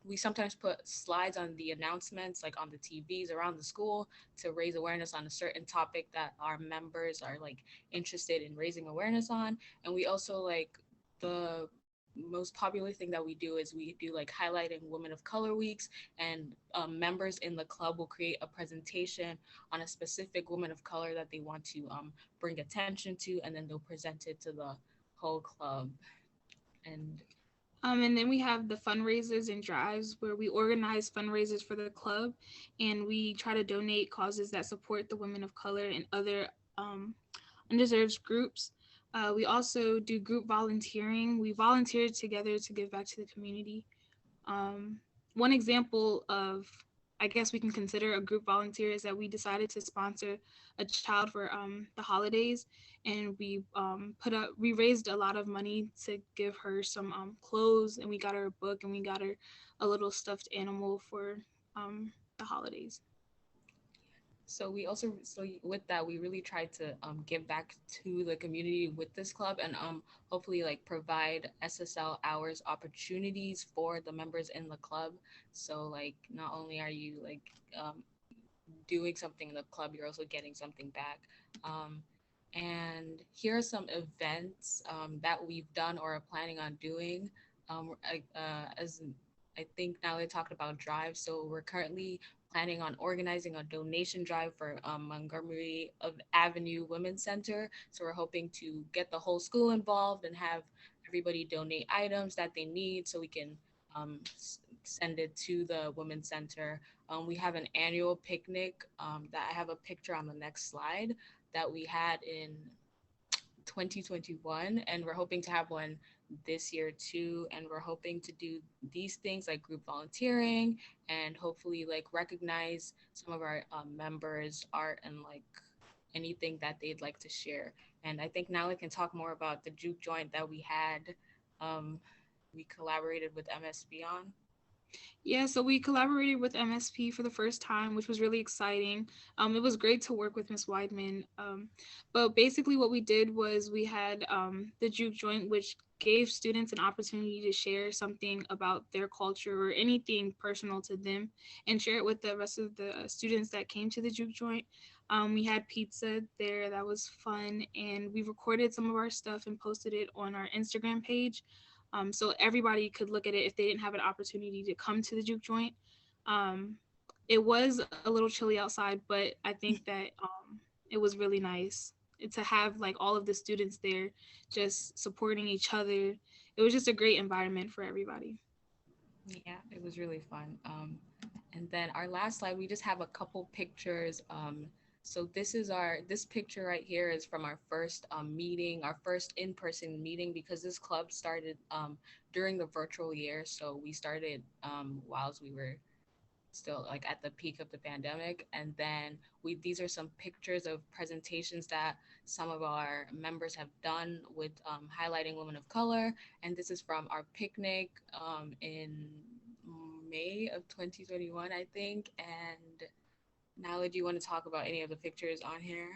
we sometimes put slides on the announcements, like on the TVs around the school, to raise awareness on a certain topic that our members are like interested in raising awareness on. And we also like the most popular thing that we do is we do like highlighting women of color weeks, and members in the club will create a presentation on a specific woman of color that they want to bring attention to, and then they'll present it to the whole club. And then we have the fundraisers and drives where we organize fundraisers for the club, and we try to donate causes that support the women of color and other undeserved groups. We also do group volunteering. We volunteer together to give back to the community. One example of, I guess we can consider a group volunteer, is that we decided to sponsor a child for the holidays, and we raised a lot of money to give her some clothes, and we got her a book, and we got her a little stuffed animal for the holidays. so with that, we really try to give back to the community with this club, and hopefully like provide SSL hours opportunities for the members in the club. So like not only are you like doing something in the club, you're also getting something back. And here are some events that we've done or are planning on doing. As I think now they talked about drives, so we're currently planning on organizing a donation drive for Montgomery Avenue Women's Center. So we're hoping to get the whole school involved and have everybody donate items that they need, so we can send it to the Women's Center. We have an annual picnic that I have a picture on the next slide that we had in 2021, and we're hoping to have one this year too. And we're hoping to do these things like group volunteering, and hopefully like recognize some of our members' art and like anything that they'd like to share. And I think now we can talk more about the juke joint that we had. We collaborated with MSB on. Yeah, so we collaborated with MSP for the first time, which was really exciting. It was great to work with Ms. Weidman. But basically what we did was we had the juke joint, which gave students an opportunity to share something about their culture or anything personal to them and share it with the rest of the students that came to the juke joint. We had pizza there, that was fun. And we recorded some of our stuff and posted it on our Instagram page. So everybody could look at it if they didn't have an opportunity to come to the juke joint. It was a little chilly outside, but I think that it was really nice to have like all of the students there just supporting each other. It was just a great environment for everybody. Yeah, it was really fun. And then our last slide, we just have a couple pictures. So this picture right here is from our first meeting, our first in-person meeting, because this club started during the virtual year. So we started whilst we were still like at the peak of the pandemic. And then these are some pictures of presentations that some of our members have done with highlighting women of color. And this is from our picnic in May of 2021, I think. And Nala, do you want to talk about any of the pictures on here?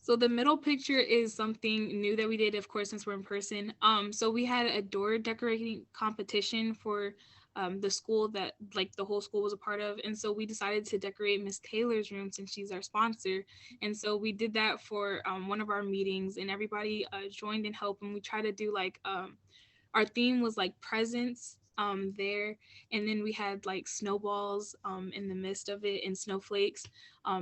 So the middle picture is something new that we did, of course, since we're in person. So we had a door decorating competition for the school that like the whole school was a part of. And so we decided to decorate Miss Taylor's room since she's our sponsor. And so we did that for one of our meetings, and everybody joined and helped. And we tried to do like, our theme was like presents there, and then we had like snowballs in the midst of it and snowflakes.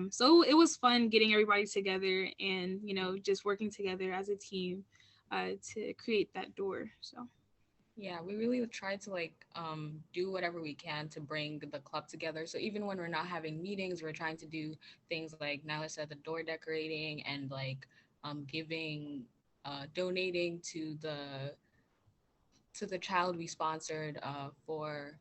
So it was fun getting everybody together and, you know, just working together as a team to create that door. So yeah, we really tried to like do whatever we can to bring the club together. So even when we're not having meetings, we're trying to do things like Nyla said, the door decorating and like giving, donating to the child we sponsored for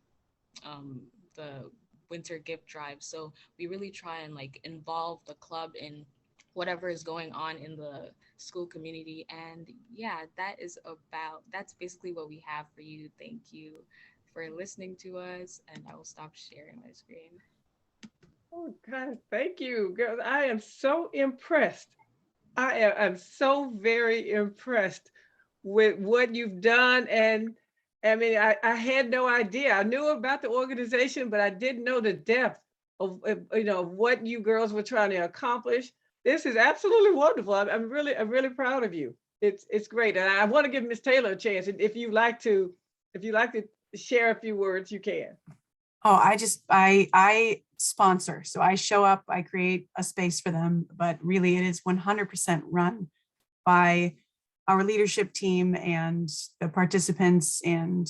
the winter gift drive. So we really try and like involve the club in whatever is going on in the school community. And yeah, that's basically what we have for you. Thank you for listening to us, and I will stop sharing my screen. Oh God, thank you, girls. I am so impressed. I'm so very impressed with what you've done. And I mean, I had no idea. I knew about the organization, but I didn't know the depth of what you girls were trying to accomplish. This is absolutely wonderful. I'm really proud of you. It's great. And I want to give Miss Taylor a chance. And if you like to share a few words, you can. Oh, I sponsor. So I show up, I create a space for them, but really it is 100% run by our leadership team and the participants, and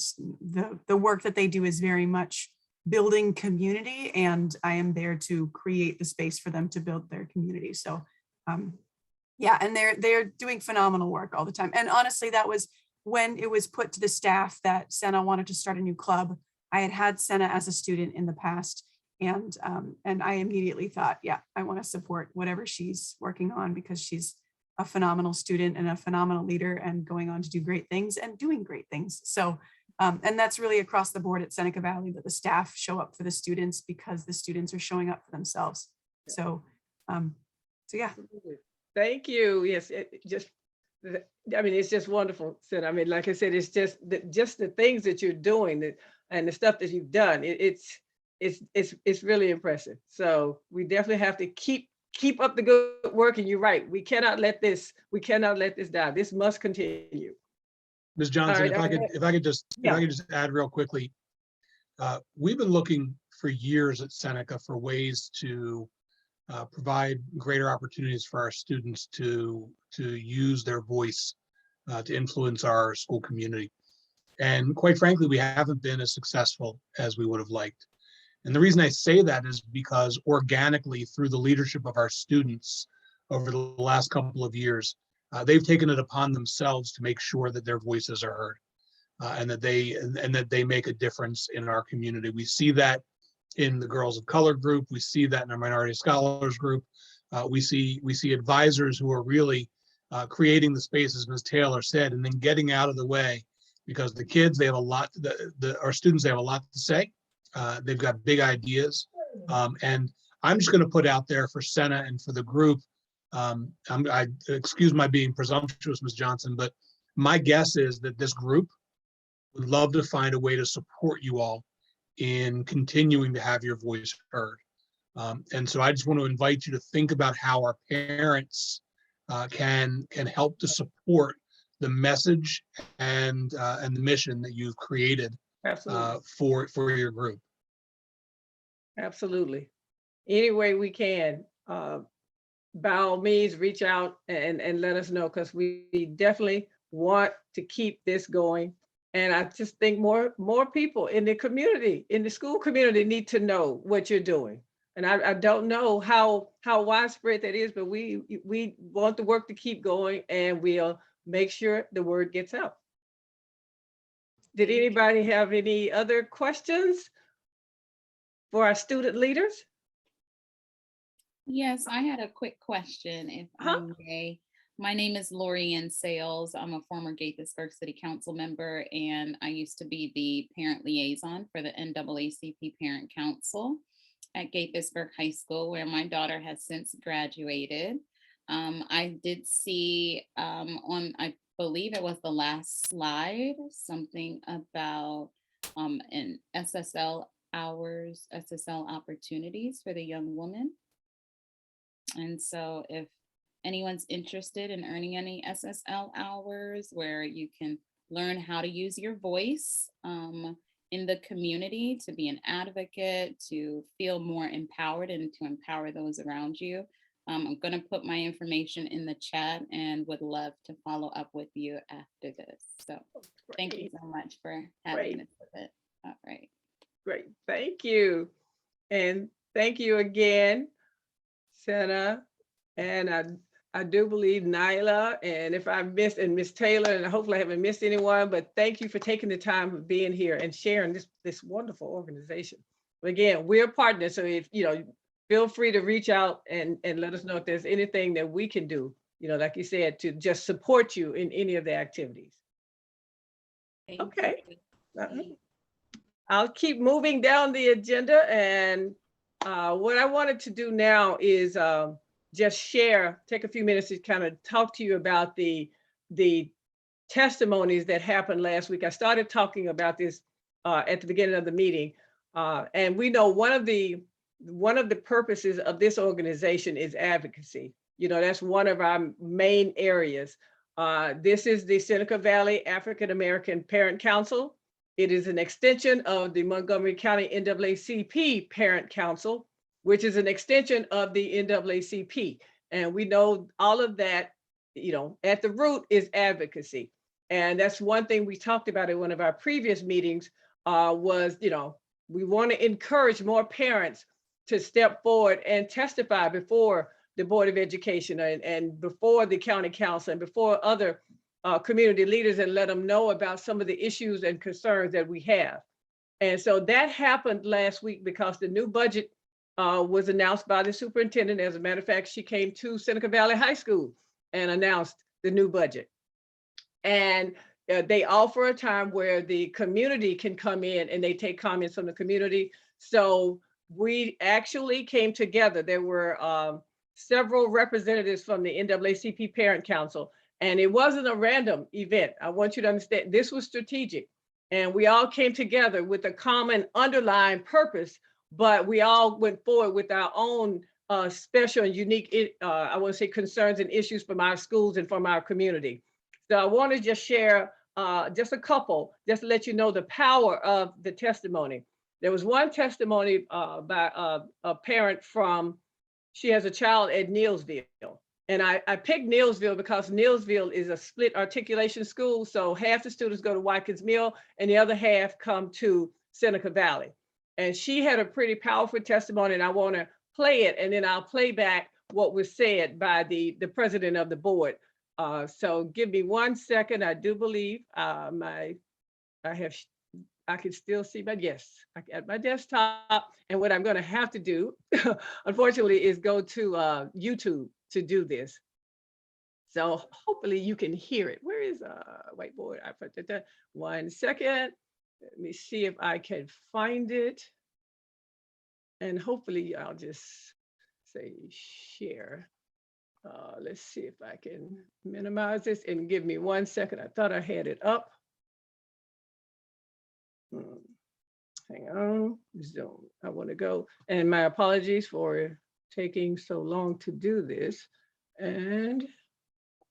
the work that they do is very much building community, and I am there to create the space for them to build their community. So yeah, and they're doing phenomenal work all the time. And honestly, that was when it was put to the staff that Senna wanted to start a new club. I had Senna as a student in the past, and I immediately thought, yeah, I want to support whatever she's working on, because she's a phenomenal student and a phenomenal leader and going on to do great things and doing great things. So, and that's really across the board at Seneca Valley, that the staff show up for the students because the students are showing up for themselves. So, yeah. Thank you. Yes, I mean, it's just wonderful, Sid. I mean, like I said, it's just the things that you're doing and the stuff that you've done. It's really impressive. So we definitely have to keep up the good work. And you're right, we cannot let this die. This must continue. Ms. Johnson, Right, if I could just add real quickly, we've been looking for years at Seneca for ways to provide greater opportunities for our students to use their voice to influence our school community. And quite frankly, we haven't been as successful as we would have liked. And the reason I say that is because organically, through the leadership of our students over the last couple of years, they've taken it upon themselves to make sure that their voices are heard and that they make a difference in our community. We see that in the Girls of Color group. We see that in our Minority Scholars group. We see advisors who are really creating the space, as Ms. Taylor said, and then getting out of the way, because the kids, they have a lot, our students, they have a lot to say, They've got big ideas. And I'm just going to put out there for Senna and for the group. I excuse my being presumptuous, Ms. Johnson, but my guess is that this group would love to find a way to support you all in continuing to have your voice heard. And so I just want to invite you to think about how our parents can help to support the message and the mission that you've created for your group. Absolutely. Any way we can, by all means, reach out and let us know, because we definitely want to keep this going. And I just think more people in the community, in the school community, need to know what you're doing. And I don't know how widespread that is, but we want the work to keep going, and we'll make sure the word gets out. Did anybody have any other questions for our student leaders? Yes, I had a quick question, if I may. My name is Lori Ann Sales. I'm a former Gaithersburg City Council member, and I used to be the parent liaison for the NAACP Parent Council at Gaithersburg High School, where my daughter has since graduated. I did see on, I believe it was the last slide, something about an SSL hours, SSL opportunities for the young woman. And so if anyone's interested in earning any SSL hours where you can learn how to use your voice in the community to be an advocate, to feel more empowered and to empower those around you, I'm going to put my information in the chat and would love to follow up with you after this. So thank you so much for having us with it. All right. Great. Thank you. And thank you again, Senna. And I do believe Nyla, and if I missed, and Miss Taylor, and hopefully I haven't missed anyone, but thank you for taking the time of being here and sharing this wonderful organization. But again, we're partners, so if feel free to reach out and let us know if there's anything that we can do, like you said, to just support you in any of the activities. Okay. I'll keep moving down the agenda, and what I wanted to do now is just take a few minutes to kind of talk to you about the testimonies that happened last week. I started talking about this at the beginning of the meeting, and we know one of the purposes of this organization is advocacy. That's one of our main areas. This is the Seneca Valley African American Parent Council. It is an extension of the Montgomery County NAACP Parent Council, which is an extension of the NAACP. And we know all of that, at the root is advocacy. And that's one thing we talked about in one of our previous meetings was, we want to encourage more parents to step forward and testify before the Board of Education and before the County Council and before other community leaders, and let them know about some of the issues and concerns that we have. And so that happened last week because the new budget was announced by the superintendent. As a matter of fact, she came to Seneca Valley High School and announced the new budget. And they offer a time where the community can come in and they take comments from the community. So we actually came together. There were several representatives from the NAACP Parent Council, and it wasn't a random event. I want you to understand this was strategic, and we all came together with a common underlying purpose, but we all went forward with our own special and unique, I want to say, concerns and issues from our schools and from our community. So I want to just share just a couple, just to let you know the power of the testimony. There was one testimony by a parent from, she has a child at Neilsville. And I picked Neilsville because Neilsville is a split articulation school. So half the students go to Watkins Mill and the other half come to Seneca Valley. And she had a pretty powerful testimony, and I want to play it, and then I'll play back what was said by the president of the board. So give me 1 second. I do believe I can still see at my desktop. And what I'm going to have to do, unfortunately, is go to YouTube to do this. So hopefully you can hear it. Where is whiteboard? I put that. 1 second. Let me see if I can find it. And hopefully I'll just say share. Let's see if I can minimize this and give me 1 second. I thought I had it up. Hang on, Zoom. I want to go. And my apologies for taking so long to do this. And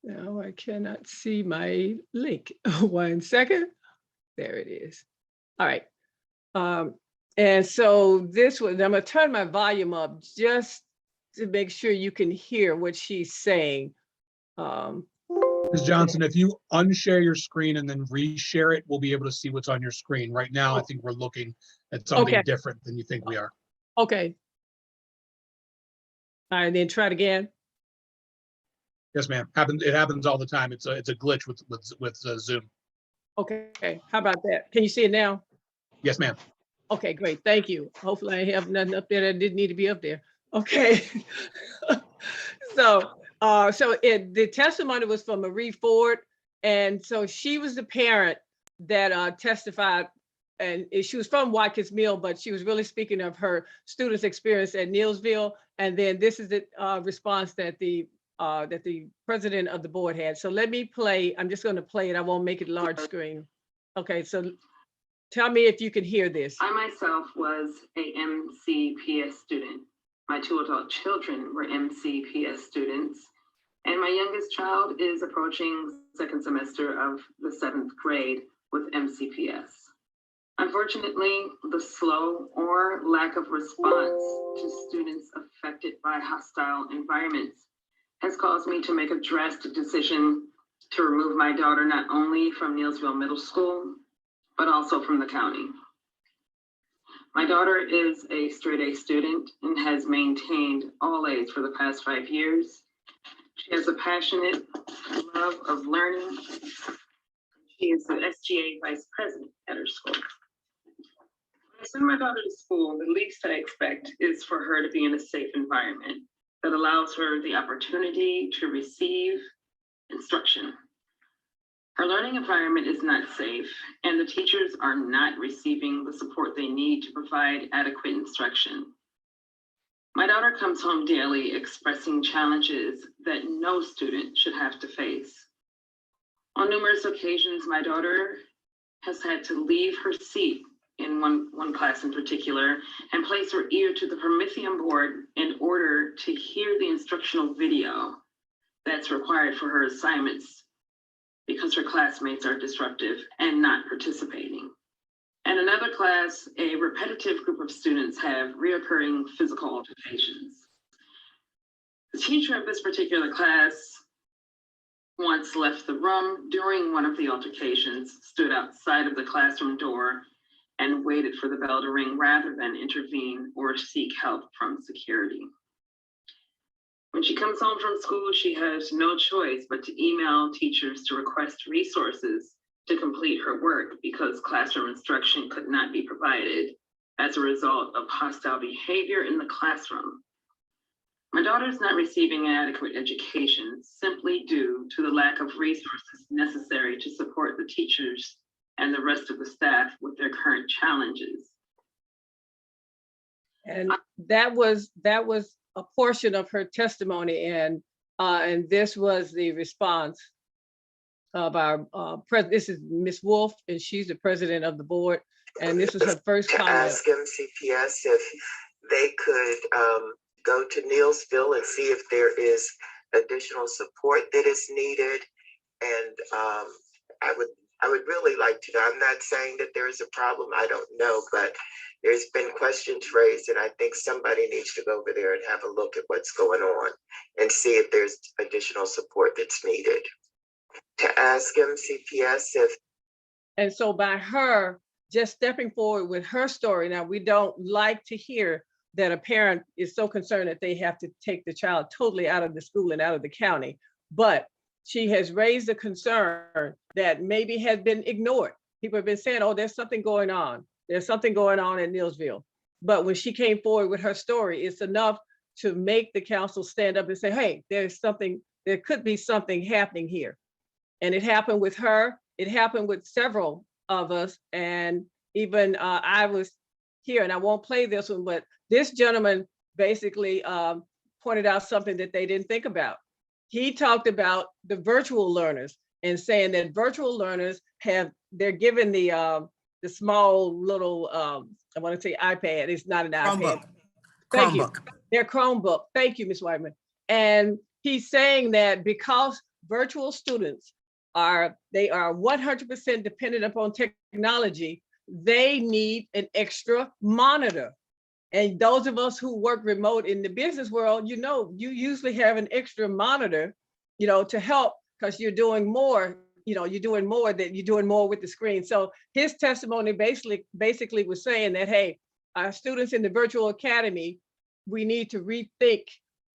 now I cannot see my link. 1 second. There it is. All right. And so this was, I'm going to turn my volume up just to make sure you can hear what she's saying. Ms. Johnson, if you unshare your screen and then reshare it, we'll be able to see what's on your screen. Right now, I think we're looking at something Okay. different than you think we are. Okay. All right, then try it again. Yes, ma'am. It happens all the time. It's a glitch with Zoom. Okay, how about that? Can you see it now? Yes, ma'am. Okay, great, thank you. Hopefully I have nothing up there that didn't need to be up there. Okay. So the testimony was from Marie Ford. And so she was the parent that testified, and she was from Watkins Mill, but she was really speaking of her students' experience at Neillsville. And then this is the response that the president of the board had. So let me play, I'm just going to play it. I won't make it large screen. Okay, so tell me if you can hear this. I myself was a MCPS student. My 2 adult children were MCPS students, and my youngest child is approaching 2nd semester of the 7th grade with MCPS. Unfortunately, the slow or lack of response to students affected by hostile environments has caused me to make a drastic decision to remove my daughter not only from Neillsville Middle School, but also from the county. My daughter is a straight A student and has maintained all A's for the past 5 years. She has a passionate love of learning. She is the SGA vice president at her school. When I send my daughter to school, the least I expect is for her to be in a safe environment that allows her the opportunity to receive instruction. Her learning environment is not safe, and the teachers are not receiving the support they need to provide adequate instruction. My daughter comes home daily expressing challenges that no student should have to face. On numerous occasions, my daughter has had to leave her seat in one class in particular and place her ear to the Promethean board in order to hear the instructional video that's required for her assignments, because her classmates are disruptive and not participating. In another class, a repetitive group of students have reoccurring physical altercations. The teacher of this particular class once left the room during one of the altercations, stood outside of the classroom door, and waited for the bell to ring rather than intervene or seek help from security. When she comes home from school, she has no choice but to email teachers to request resources to complete her work because classroom instruction could not be provided as a result of hostile behavior in the classroom. My daughter is not receiving an adequate education simply due to the lack of resources necessary to support the teachers and the rest of the staff with their current challenges. And that was a portion of her testimony, and this was the response of our president. This is Ms. Wolf, and she's the president of the board, and this was her first comment. Ask MCPS if they could go to Neillsville and see if there is additional support that is needed, and I would really like to know. I'm not saying that there is a problem, I don't know, but there's been questions raised, and I think somebody needs to go over there and have a look at what's going on and see if there's additional support that's needed. To ask MCPS if. And so by her just stepping forward with her story, now we don't like to hear that a parent is so concerned that they have to take the child totally out of the school and out of the county, but she has raised a concern that maybe has been ignored. People have been saying, oh, there's something going on. There's something going on in Neillsville. But when she came forward with her story, it's enough to make the council stand up and say, hey, there could be something happening here. And it happened with her. It happened with several of us. And even I was here, and I won't play this one, but this gentleman basically pointed out something that they didn't think about. He talked about the virtual learners and saying that virtual learners they're given the small little, I want to say iPad, it's not an iPad. Thank you. Their Chromebook. Thank you, Ms. Whiteman. And he's saying that because virtual students are 100% dependent upon technology, they need an extra monitor. And those of us who work remote in the business world, you usually have an extra monitor, to help, because you're doing more, you're doing more with the screen. So his testimony basically was saying that, hey, our students in the virtual academy, we need to rethink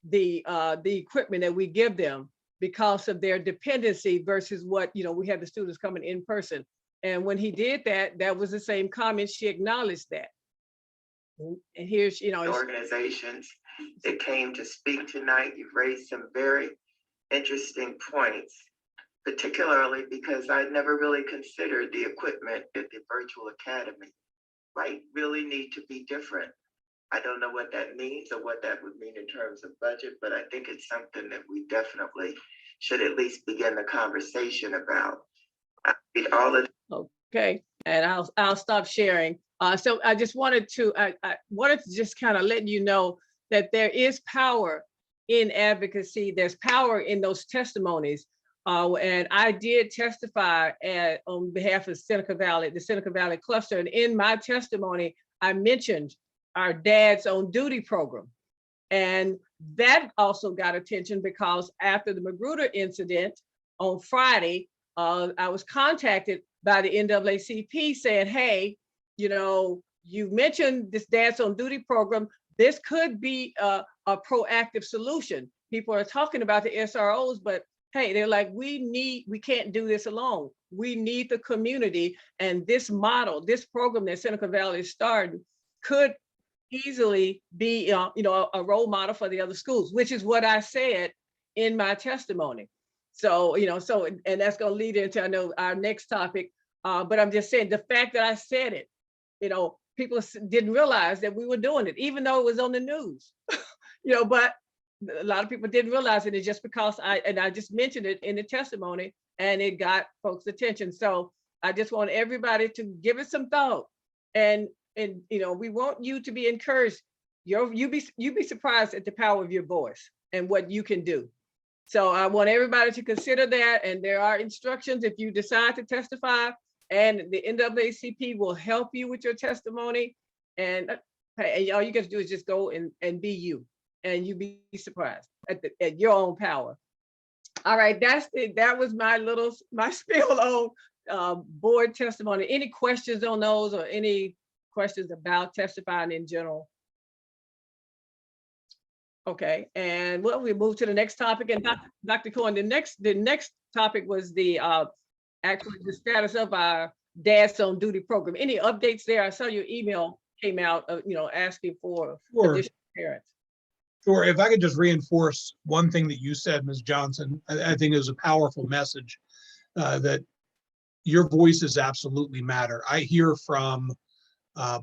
the equipment that we give them because of their dependency versus what, we have the students coming in person. And when he did that, that was the same comment. She acknowledged that. And here's, organizations that came to speak tonight. You've raised some very interesting points, particularly because I never really considered the equipment at the virtual academy might really need to be different. I don't know what that means or what that would mean in terms of budget, but I think it's something that we definitely should at least begin the conversation about. Okay, and I'll stop sharing. So I just wanted to, I wanted to just kind of let you know that there is power in advocacy. There's power in those testimonies. And I did testify on behalf of Seneca Valley, the Seneca Valley cluster. And in my testimony, I mentioned our Dads on Duty program. And that also got attention because after the Magruder incident on Friday, I was contacted by the NAACP saying, hey, you mentioned this Dads on Duty program. This could be a proactive solution. People are talking about the SROs, but hey, they're like, we can't do this alone. We need the community. And this model, this program that Seneca Valley is starting could easily be a role model for the other schools, which is what I said in my testimony. So, and that's going to lead into, I know, our next topic. But I'm just saying the fact that I said it, people didn't realize that we were doing it, even though it was on the news, but a lot of people didn't realize it. It's just because I just mentioned it in the testimony and it got folks' attention. So I just want everybody to give it some thought. And we want you to be encouraged. You'd be surprised at the power of your voice and what you can do. So I want everybody to consider that. And there are instructions if you decide to testify, and the NAACP will help you with your testimony. And hey, all you got to do is just go and be you, and you'd be surprised at your own power. All right, that's it. That was my spiel on board testimony. Any questions on those, or any questions about testifying in general? Okay, and we move to the next topic. And Dr. Cohen, the next topic was actually the status of our Dads on Duty program. Any updates there? I saw your email came out, asking for additional parents. Sure. If I could just reinforce one thing that you said, Ms. Johnson, I think it was a powerful message that your voices absolutely matter. I hear from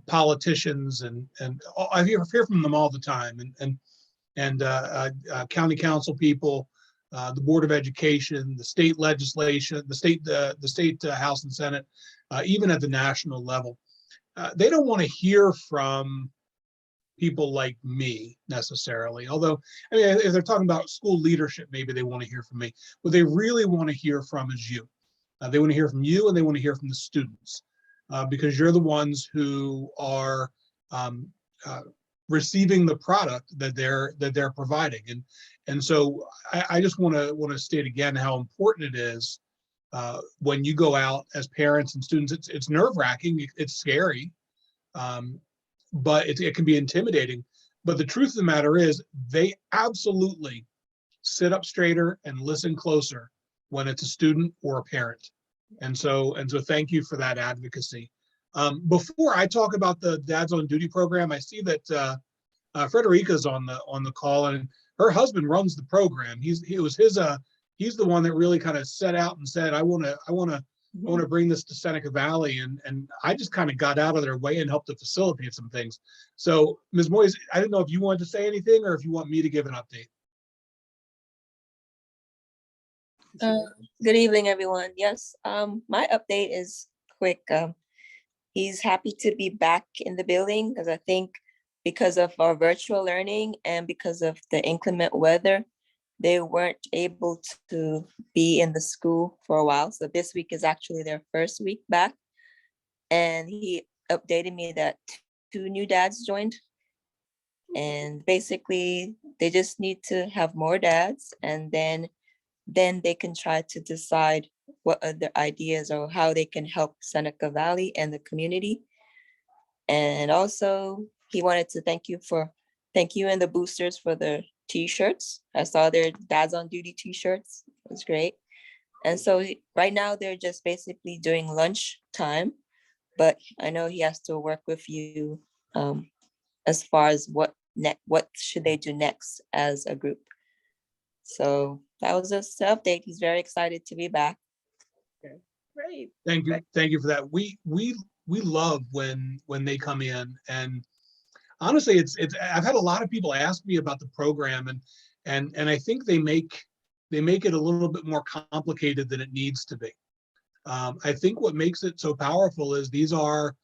politicians and I hear from them all the time, and county council people, the Board of Education, the state legislation, the state House and Senate, even at the national level. They don't want to hear from people like me necessarily, although if they're talking about school leadership, maybe they want to hear from me. What they really want to hear from is you. They want to hear from you, and they want to hear from the students, because you're the ones who are receiving the product that they're providing. And so I just want to state again how important it is when you go out as parents and students. It's nerve-wracking, it's scary, but it can be intimidating. But the truth of the matter is, they absolutely sit up straighter and listen closer when it's a student or a parent. And so thank you for that advocacy. Before I talk about the Dads on Duty program, I see that Frederica's on the call, and her husband runs the program. He's the one that really kind of set out and said, I want to I want to bring this to Seneca Valley, and I just kind of got out of their way and helped to facilitate some things. So Ms. Moyes, I didn't know if you wanted to say anything or if you want me to give an update. Good evening, everyone. Yes, my update is quick. He's happy to be back in the building because I think because of our virtual learning and because of the inclement weather, they weren't able to be in the school for a while. So this week is actually their first week back. And he updated me that 2 new dads joined. And basically they just need to have more dads, and then they can try to decide what other ideas or how they can help Seneca Valley and the community. And also he wanted to thank you and the boosters for the t-shirts. I saw their dads on duty t-shirts. It was great. And so right now they're just basically doing lunch time, but I know he has to work with you as far as what should they do next as a group. So that was just the update. He's very excited to be back. Okay, great. Thank you for that. We love when they come in, and honestly, it's I've had a lot of people ask me about the program, and I think they make it a little bit more complicated than it needs to be. I think what makes it so powerful is these are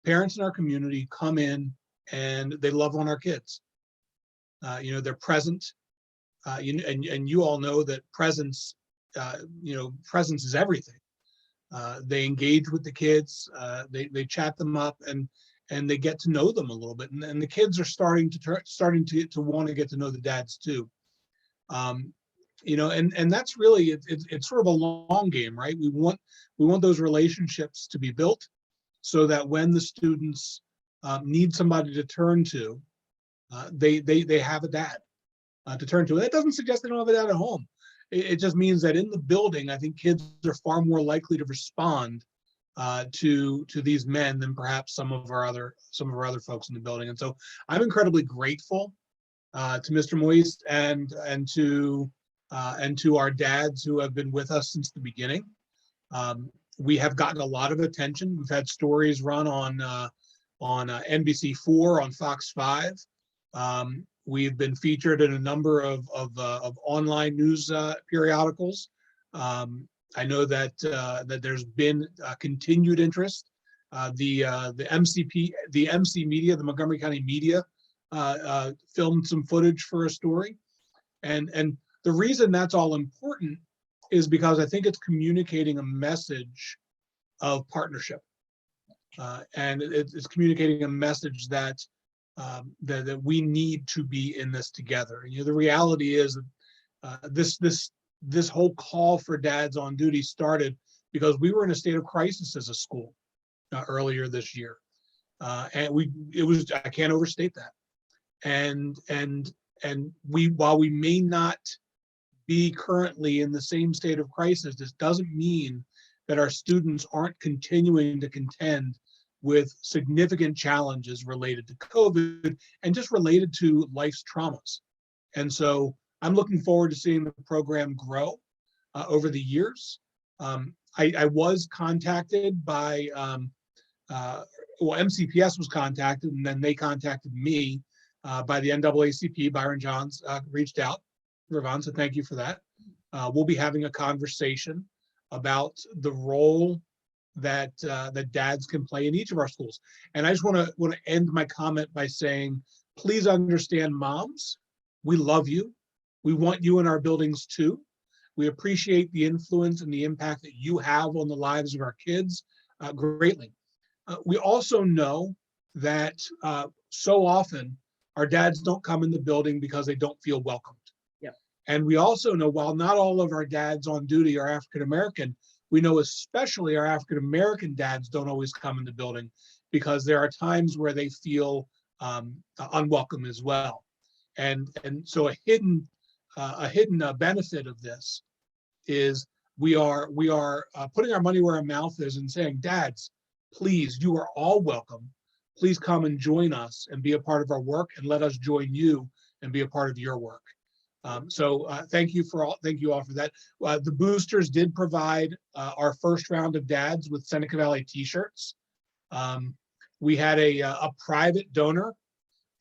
parents in our community come in and they love on our kids. They're present. And you all know that presence is everything. They engage with the kids, they chat them up, and they get to know them a little bit. And the kids are starting to want to get to know the dads too. And that's really, it's sort of a long game, right? We want those relationships to be built so that when the students need somebody to turn to, they have a dad to turn to. And that doesn't suggest they don't have a dad at home. It just means that in the building, I think kids are far more likely to respond to these men than perhaps some of our other folks in the building. And so I'm incredibly grateful to Mr. Moise and to our dads who have been with us since the beginning. We have gotten a lot of attention. We've had stories run on NBC4, on Fox 5. We've been featured in a number of online news periodicals. I know that there's been continued interest. The MC Media, the Montgomery County Media, filmed some footage for a story, and the reason that's all important is because I think it's communicating a message of partnership, and it's communicating a message that we need to be in this together. The reality is that this whole call for dads on duty started because we were in a state of crisis as a school earlier this year, and I can't overstate that. And while we may not be currently in the same state of crisis, this doesn't mean that our students aren't continuing to contend with significant challenges related to COVID and just related to life's traumas. And so I'm looking forward to seeing the program grow over the years. I was contacted by, MCPS was contacted, and then they contacted me by the NAACP. Byron Johns reached out. Ravon, so thank you for that. We'll be having a conversation about the role that dads can play in each of our schools. And I just want to end my comment by saying, please understand, moms, we love you. We want you in our buildings too. We appreciate the influence and the impact that you have on the lives of our kids greatly. We also know that so often our dads don't come in the building because they don't feel welcomed. Yep. And we also know, while not all of our dads on duty are African-American, we know especially our African-American dads don't always come in the building because there are times where they feel unwelcome as well. And so a hidden benefit of this is we are putting our money where our mouth is and saying, dads, please, you are all welcome. Please come and join us and be a part of our work, and let us join you and be a part of your work. Thank you all for that. The boosters did provide our first round of dads with Seneca Valley t-shirts. We had a private donor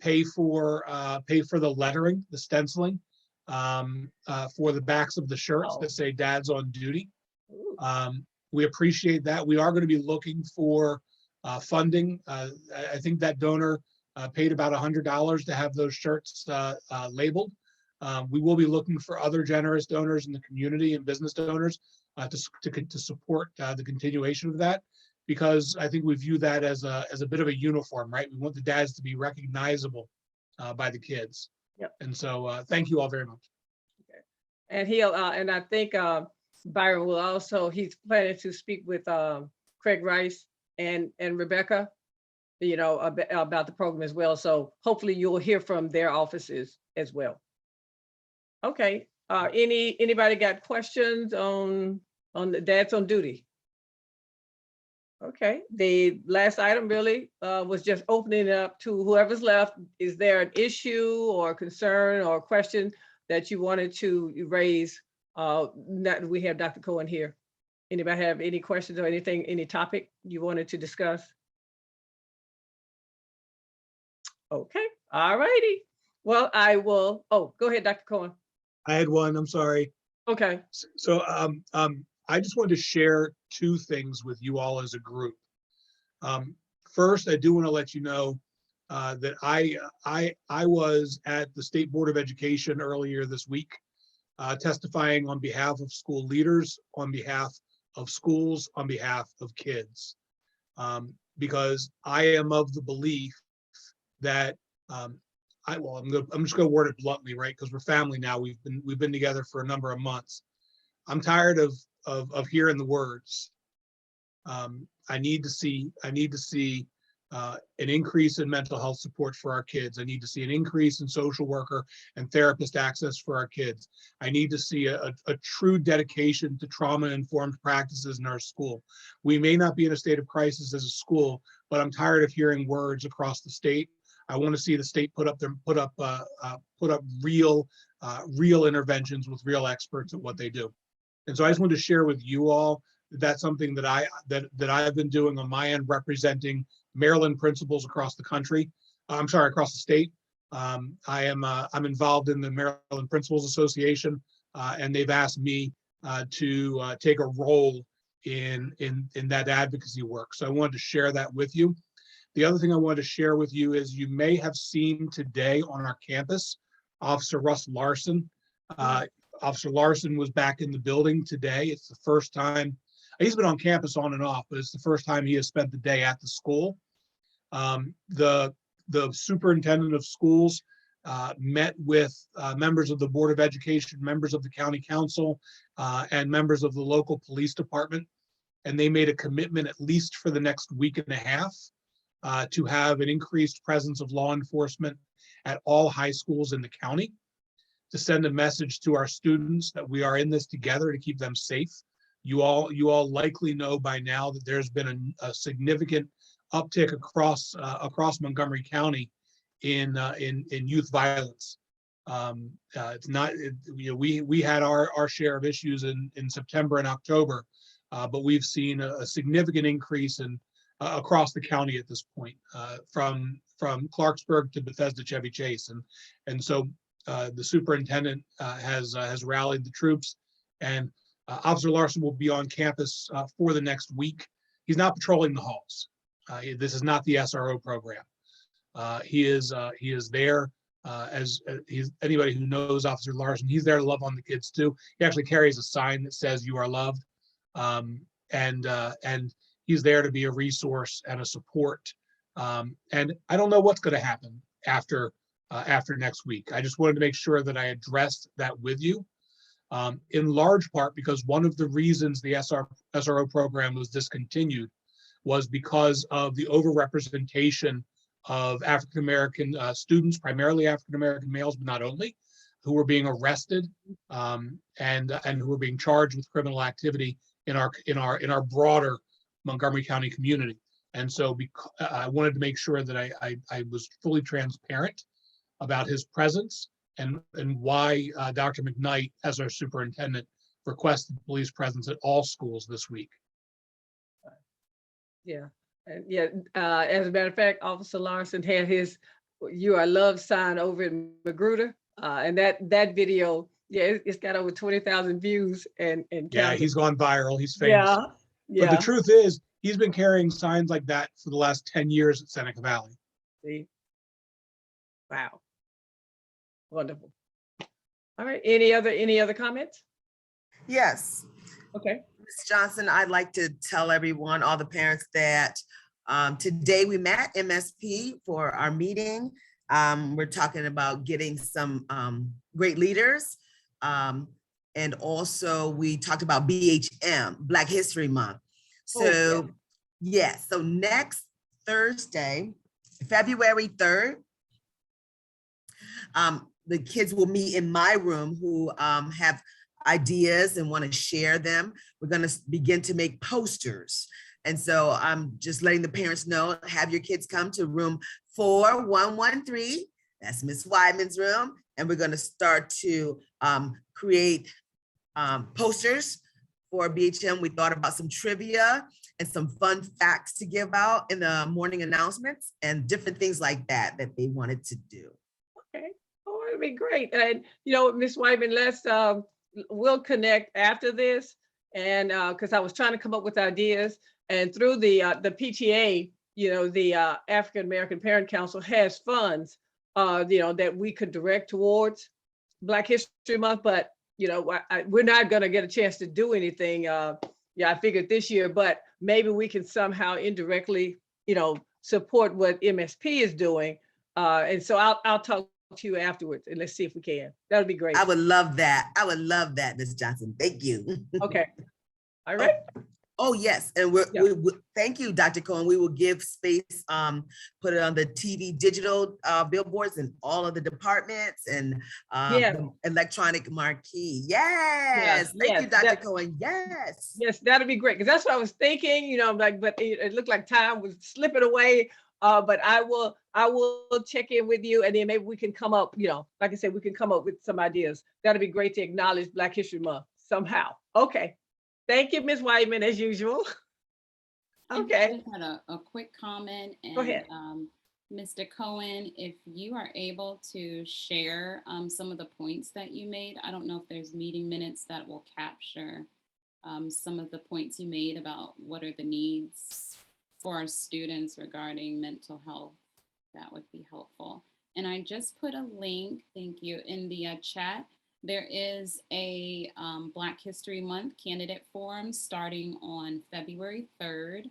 pay for the lettering, the stenciling, for the backs of the shirts that say "Dad's on duty." We appreciate that. We are going to be looking for funding. I think that donor paid about $100 to have those shirts labeled. We will be looking for other generous donors in the community and business donors to support the continuation of that, because I think we view that as a bit of a uniform, right? We want the dads to be recognizable by the kids. Yep. And so thank you all very much. Okay. And and I think Byron will also, he's planning to speak with Craig Rice and Rebecca, about the program as well. So hopefully you'll hear from their offices as well. Okay, anybody got questions on the dads on duty? Okay, the last item really was just opening it up to whoever's left. Is there an issue or concern or question that you wanted to raise? We have Dr. Cohen here. Anybody have any questions or anything, any topic you wanted to discuss? Okay, all righty. Well, I will, go ahead, Dr. Cohen. I had one, I'm sorry. Okay. So I just wanted to share two things with you all as a group. First, I do want to let you know that I was at the State Board of Education earlier this week, testifying on behalf of school leaders, on behalf of schools, on behalf of kids, because I am of the belief that I'm just going to word it bluntly, right? Because we're family now. We've been together for a number of months. I'm tired of hearing the words. I need to see an increase in mental health support for our kids. I need to see an increase in social worker and therapist access for our kids. I need to see a true dedication to trauma-informed practices in our school. We may not be in a state of crisis as a school, but I'm tired of hearing words across the state. I want to see the state put up real interventions with real experts at what they do. And so I just wanted to share with you all that that's something that I've been doing on my end, representing Maryland principals across the country. Across the state. I'm involved in the Maryland Principals Association, and they've asked me to take a role in that advocacy work. So I wanted to share that with you. The other thing I wanted to share with you is you may have seen today on our campus, Officer Russ Larson. Officer Larson was back in the building today. It's the first time, he's been on campus on and off, but it's the first time he has spent the day at the school. The superintendent of schools met with members of the Board of Education, members of the county council, and members of the local police department. And they made a commitment, at least for the next week and a half, to have an increased presence of law enforcement at all high schools in the county, to send a message to our students that we are in this together to keep them safe. You all likely know by now that there's been a significant uptick across Montgomery County in youth violence. It's not, we had our share of issues in September and October, but we've seen a significant increase in across the county at this point, from Clarksburg to Bethesda Chevy Chase, and so the superintendent has rallied the troops, and Officer Larson will be on campus for the next week. He's not patrolling the halls. This is not the SRO program. He is there as anybody who knows Officer Larson. He's there to love on the kids too. He actually carries a sign that says "You are loved," and he's there to be a resource and a support. And I don't know what's going to happen after next week. I just wanted to make sure that I addressed that with you, in large part because one of the reasons the SRO program was discontinued was because of the overrepresentation of African-American students, primarily African-American males, but not only, who were being arrested and who were being charged with criminal activity in our broader Montgomery County community. And so I wanted to make sure that I was fully transparent about his presence and why Dr. McKnight, as our superintendent, requested police presence at all schools this week. Yeah, and yeah, as a matter of fact, Officer Lawson had his "You Are Loved" sign over in Magruder, and that video, yeah, it's got over 20,000 views and Yeah, counting. he's gone viral. He's famous. Yeah, But the yeah. truth is, he's been carrying signs like that for the last 10 years at Seneca Valley. See, wow, wonderful. All right, any other comments? Yes. Okay. Ms. Johnson, I'd like to tell everyone, all the parents, that today we met MSP for our meeting. We're talking about getting some great leaders. And also we talked about BHM, Black History Month. So yes, so next Thursday, February 3rd, the kids will meet in my room who have ideas and want to share them. We're going to begin to make posters. And so I'm just letting the parents know, have your kids come to room 4113. That's Miss Wyman's room. And we're going to start to create posters for BHM. We thought about some trivia and some fun facts to give out in the morning announcements and different things like that they wanted to do. Okay. Oh, it'd be great. And Miss Wyman, we'll connect after this, and because I was trying to come up with ideas, and through the PTA, the African American Parent Council has funds, that we could direct towards Black History Month. But we're not going to get a chance to do anything. I figured this year, but maybe we can somehow indirectly, support what MSP is doing. And so I'll talk to you afterwards, and let's see if we can. That would be great. I would love that. I would love that, Ms. Johnson. Thank you. Okay. All right. Oh yes, and we thank you, Dr. Cohen. We will give space, put it on the TV digital billboards in all of the departments and the electronic marquee. Yes, thank you, Dr. Cohen. Yes. Yes, that'd be great, because that's what I was thinking. But it looked like time was slipping away. But I will check in with you, and then maybe we can come up, like I said, we can come up with some ideas. That'd be great to acknowledge Black History Month somehow. Okay. Thank you, Ms. Whiteman, as usual. Okay. I just had a quick comment. And, go ahead. Mr. Cohen, if you are able to share some of the points that you made, I don't know if there's meeting minutes that will capture some of the points you made about what are the needs for our students regarding mental health. That would be helpful. And I just put a link, thank you, in the chat. There is a Black History Month candidate forum starting on February 3rd,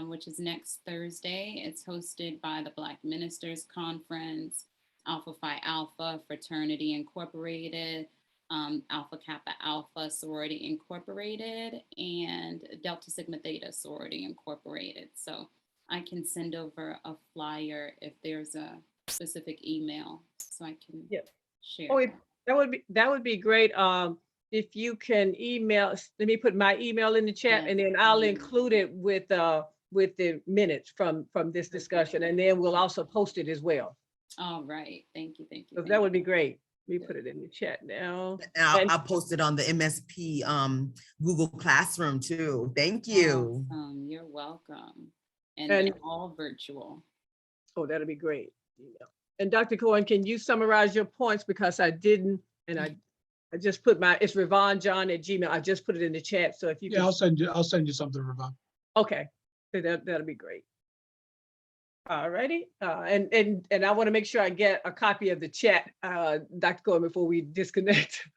which is next Thursday. It's hosted by the Black Ministers Conference, Alpha Phi Alpha Fraternity Incorporated, Alpha Kappa Alpha Sorority Incorporated, and Delta Sigma Theta Sorority Incorporated. So I can send over a flyer if there's a specific email, so I can share. Oh, that would be great. If you can email, let me put my email in the chat, and then I'll include it with the minutes from this discussion, and then we'll also post it as well. All right, thank you. So that would be great. Let me put it in the chat now. And I'll post it on the MSP Google Classroom too. Thank you. Awesome. You're welcome. And they're all virtual. Oh, that'll be great. And Dr. Cohen, can you summarize your points, because I didn't, and I just put it's RevonJohn@gmail. I just put it in the chat. So if you can, I'll send you something, Revon. Okay, that'll be great. All righty, and I want to make sure I get a copy of the chat, Dr. Cohen, before we disconnect,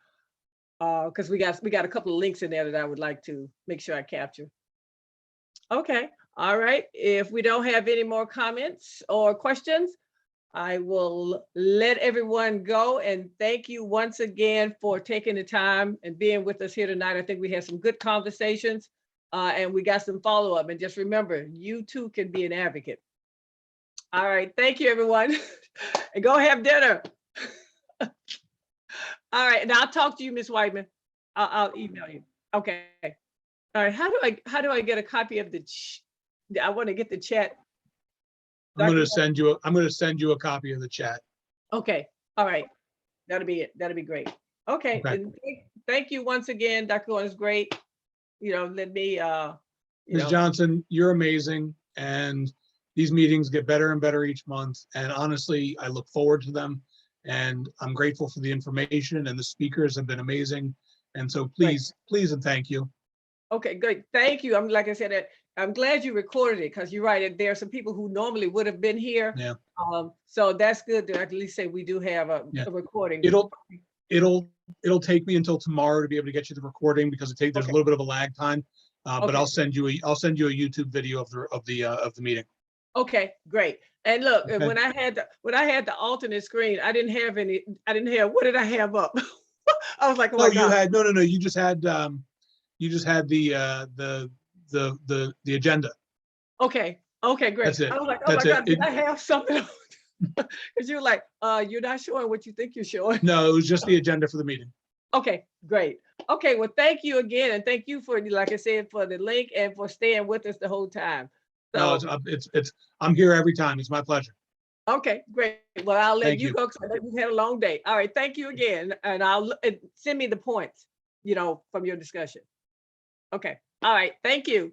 because we got a couple of links in there that I would like to make sure I capture. Okay, all right. If we don't have any more comments or questions, I will let everyone go, and thank you once again for taking the time and being with us here tonight. I think we had some good conversations, and we got some follow-up. And just remember, you too can be an advocate. All right, thank you, everyone. And go have dinner. All right, and I'll talk to you, Ms. Whiteman. I'll email you. Okay. All right, how do I get a copy of I want to get the chat. I'm going to send you a copy of the chat. Okay. All right. That'll be it. That'll be great. Okay, Okay. and thank you once again, Dr. Gordon. It's great. You know, let me, Ms. Johnson, you're amazing. And these meetings get better and better each month. And honestly, I look forward to them. And I'm grateful for the information, and the speakers have been amazing. And so please, please, and thank you. Okay, good. Thank you. I'm like I said, I'm glad you recorded it, because you're right. There are some people who normally would have been here. Yeah. So that's good to at least say we do have a recording. It'll take me until tomorrow to be able to get you the recording, because there's a little bit of a lag time. But I'll send you a YouTube video of the meeting. Okay, great. And look, Okay. when I had the alternate screen, I didn't have what did I have up? I was like, oh my God. You had no. You just had the agenda. Okay, great. That's it. I was like, oh my God, did I have something? Because you were like, you're not showing what you think you're showing. No, it was just the agenda for the meeting. Okay, great. Okay, well, thank you again, and thank you for, like I said, for the link and for staying with us the whole time. No, I'm here every time. It's my pleasure. Okay, great. Well, I'll let Thank you you. go, because I know you've had a long day. All right, thank you again, and send me the points, from your discussion. Okay, all right, thank you.